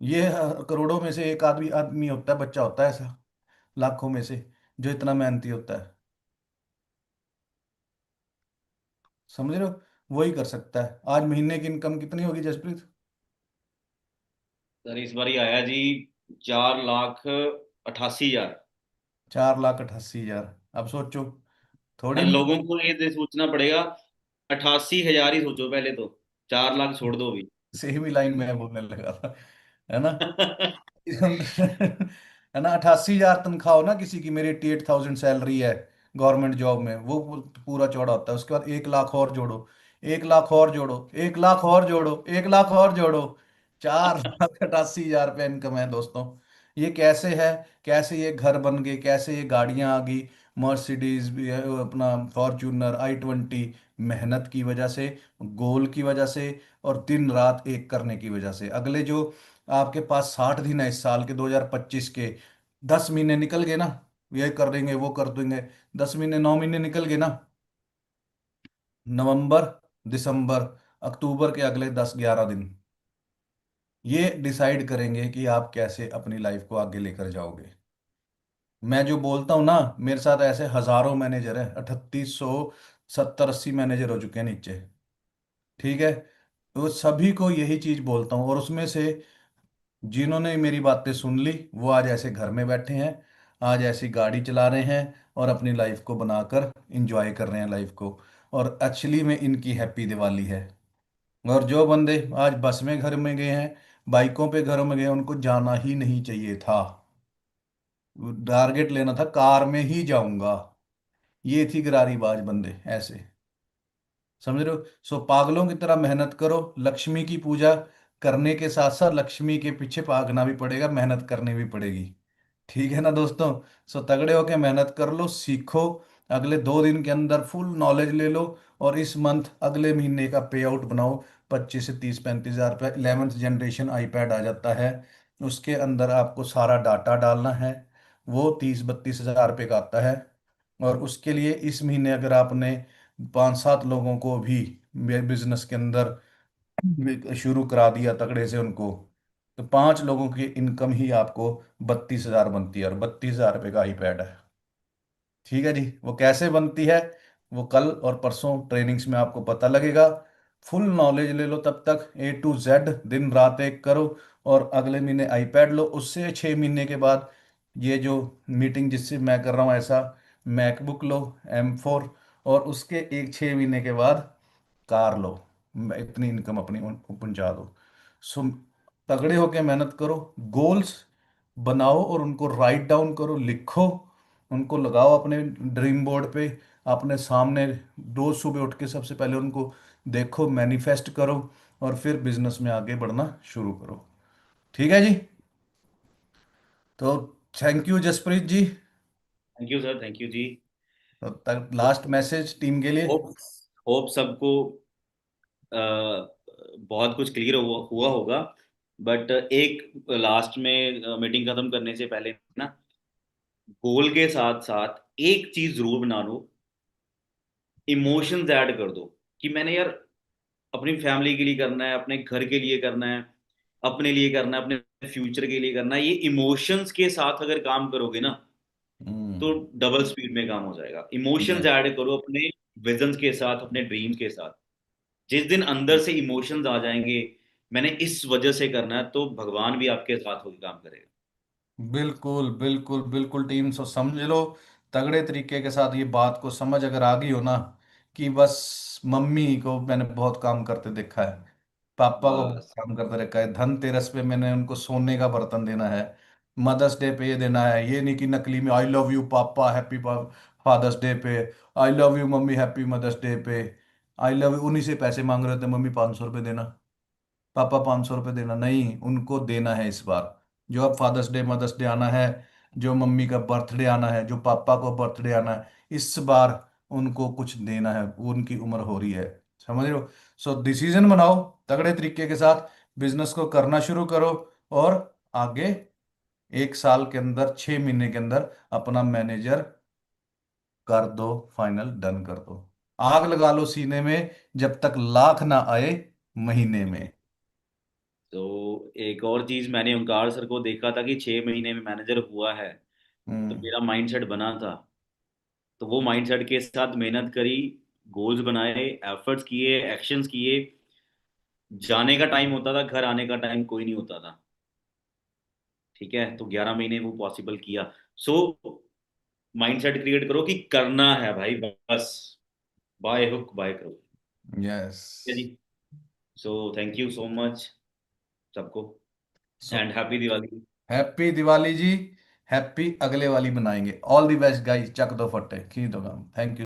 ये करोड़ों में से एक आदमी आदमी होता है, बच्चा होता है ऐसा, लाखों में से, जो इतना मेहनती होता है। समझ रहे हो, वही कर सकता है। आज महीने की इनकम कितनी होगी जसप्रीत? सर इस बार ही आया जी 4,88,000। 4,88,000। अब सोचो, थोड़ी नहीं लोगों को ये सोचना पड़ेगा, 88,000 ही सोचो पहले तो, 4 लाख छोड़ दो अभी। सेम ही लाइन में बोलने लगा था, है ना। है ना, 88,000 तनख्वाह हो ना किसी की, मेरी 88,000 सैलरी है गवर्नमेंट जॉब में, वो पूरा चौड़ा होता है। उसके बाद 1 लाख और जोड़ो, 1 लाख और जोड़ो, 1 लाख और जोड़ो, 1 लाख और जोड़ो, 4,88,000 रुपये इनकम है दोस्तों। ये कैसे है, कैसे ये घर बन गए, कैसे ये गाड़ियां आ गई, मर्सिडीज भी है, अपना फॉर्च्यूनर, I-20, मेहनत की वजह से, गोल की वजह से, और दिन रात एक करने की वजह से। अगले जो आपके पास 60 दिन है इस साल के, 2025 के, 10 महीने निकल गए ना, ये कर देंगे वो कर देंगे। 10 महीने 9 महीने निकल गए ना, नवंबर, दिसंबर, अक्टूबर के अगले 10-11 दिन ये डिसाइड करेंगे कि आप कैसे अपनी लाइफ को आगे लेकर जाओगे। मैं जो बोलता हूँ ना, मेरे साथ ऐसे हजारों मैनेजर है, 3870-80 मैनेजर हो चुके हैं नीचे। ठीक है, तो सभी को यही चीज बोलता हूँ, और उसमें से जिन्होंने मेरी बातें सुन ली वो आज ऐसे घर में बैठे हैं, आज ऐसी गाड़ी चला रहे हैं और अपनी लाइफ को बनाकर इंजॉय कर रहे हैं लाइफ को। और एक्चुअली में इनकी हैप्पी दिवाली है। और जो बंदे आज बस में घर में गए हैं, बाइकों पे घरों में गए हैं, उनको जाना ही नहीं चाहिए था। टारगेट लेना था कार में ही जाऊंगा। ये थी गरारीबाज बंदे ऐसे, समझ रहे हो। सो पागलों की तरह मेहनत करो, लक्ष्मी की पूजा करने के साथ साथ लक्ष्मी के पीछे भागना भी पड़ेगा, मेहनत करनी भी पड़ेगी। ठीक है ना दोस्तों। सो तगड़े होके मेहनत कर लो, सीखो, अगले 2 दिन के अंदर फुल नॉलेज ले लो, और इस मंथ अगले महीने का पे आउट बनाओ। 25 से 30 35 हज़ार रुपये 11th जनरेशन आईपैड आ जाता है, उसके अंदर आपको सारा डाटा डालना है, वो 30 32 हज़ार रुपये का आता है। और उसके लिए इस महीने अगर आपने 5 7 लोगों को भी बिजनेस के अंदर शुरू करा दिया तगड़े से उनको, तो 5 लोगों की इनकम ही आपको 32 हज़ार बनती है, और 32 हज़ार रुपये का आईपैड है। ठीक है जी, वो कैसे बनती है वो कल और परसों ट्रेनिंग्स में आपको पता लगेगा। फुल नॉलेज ले लो, तब तक A to Z दिन रात एक करो, और अगले महीने आईपैड लो। उससे 6 महीने के बाद ये जो मीटिंग जिससे मैं कर रहा हूँ ऐसा, मैकबुक लो M4, और उसके 6 महीने के बाद कार लो, इतनी इनकम अपनी उनको पहुंचा दो। सो तगड़े होके मेहनत करो, गोल्स बनाओ और उनको राइट डाउन करो, लिखो, उनको लगाओ अपने ड्रीम बोर्ड पे, अपने सामने। रोज सुबह उठ के सबसे पहले उनको देखो, मैनिफेस्ट करो, और फिर बिजनेस में आगे बढ़ना शुरू करो। ठीक है जी। तो thank you Jaspreet ji. Thank you sir, thank you जी। तो तक लास्ट मैसेज टीम के लिए। होप होप सबको बहुत कुछ क्लियर हुआ होगा। बट एक लास्ट में मीटिंग खत्म करने से पहले ना, गोल के साथ साथ एक चीज जरूर बना लो, इमोशंस ऐड कर दो कि मैंने यार अपनी फैमिली के लिए करना है, अपने घर के लिए करना है, अपने लिए करना है, अपने फ्यूचर के लिए करना है। ये इमोशंस के साथ अगर काम करोगे ना, तो हम्म। डबल स्पीड में काम हो जाएगा। Emotions yes. ऐड करो अपने विजन्स के साथ, अपने ड्रीम्स के साथ। जिस दिन अंदर से इमोशंस आ जाएंगे, मैंने इस वजह से करना है, तो भगवान भी आपके साथ होकर काम करेगा। बिल्कुल बिल्कुल बिल्कुल टीम, सो समझ लो, तगड़े तरीके के साथ ये बात को समझ अगर आ गई हो ना, कि बस मम्मी को मैंने बहुत काम करते देखा है, पापा को बहुत बस काम करते देखा है, धनतेरस पे मैंने उनको सोने का बर्तन देना है, मदर्स डे पे ये देना है, ये नहीं कि नकली में I love you papa happy father's day पे, I love you mummy happy mother's day पे, आई लव यू उन्हीं से पैसे मांग रहे थे, मम्मी 500 रुपये देना, पापा 500 रुपये देना, नहीं उनको देना है इस बार। जो अब फादर्स डे मदर्स डे आना है, जो मम्मी का बर्थडे आना है, जो पापा को बर्थडे आना है, इस बार उनको कुछ देना है, वो उनकी उम्र हो रही है, समझ रहे हो। सो डिसीजन बनाओ, तगड़े तरीके के साथ बिजनेस को करना शुरू करो, और आगे 1 साल के अंदर 6 महीने के अंदर अपना मैनेजर कर दो, फाइनल डन कर दो। आग लगा लो सीने में जब तक लाख ना आए महीने में। तो एक और चीज, मैंने ओंकार सर को देखा था कि 6 महीने में मैनेजर हुआ है, तो हम्म। मेरा माइंडसेट बना था। तो वो माइंडसेट के साथ मेहनत करी, गोल्स बनाए, एफर्ट्स किए, एक्शंस किए। जाने का टाइम होता था, घर आने का टाइम कोई नहीं होता था। ठीक है, तो 11 महीने वो पॉसिबल किया। सो माइंडसेट क्रिएट करो कि करना है भाई, बस बाय हुक बाय करो। यस। ठीक है जी। So thank you so much सबको, so and happy Diwali. Happy Diwali जी। हैप्पी अगले वाली बनाएंगे। ऑल द बेस्ट गाइस, चक दो फट्टे, खींच दो काम। Thank you.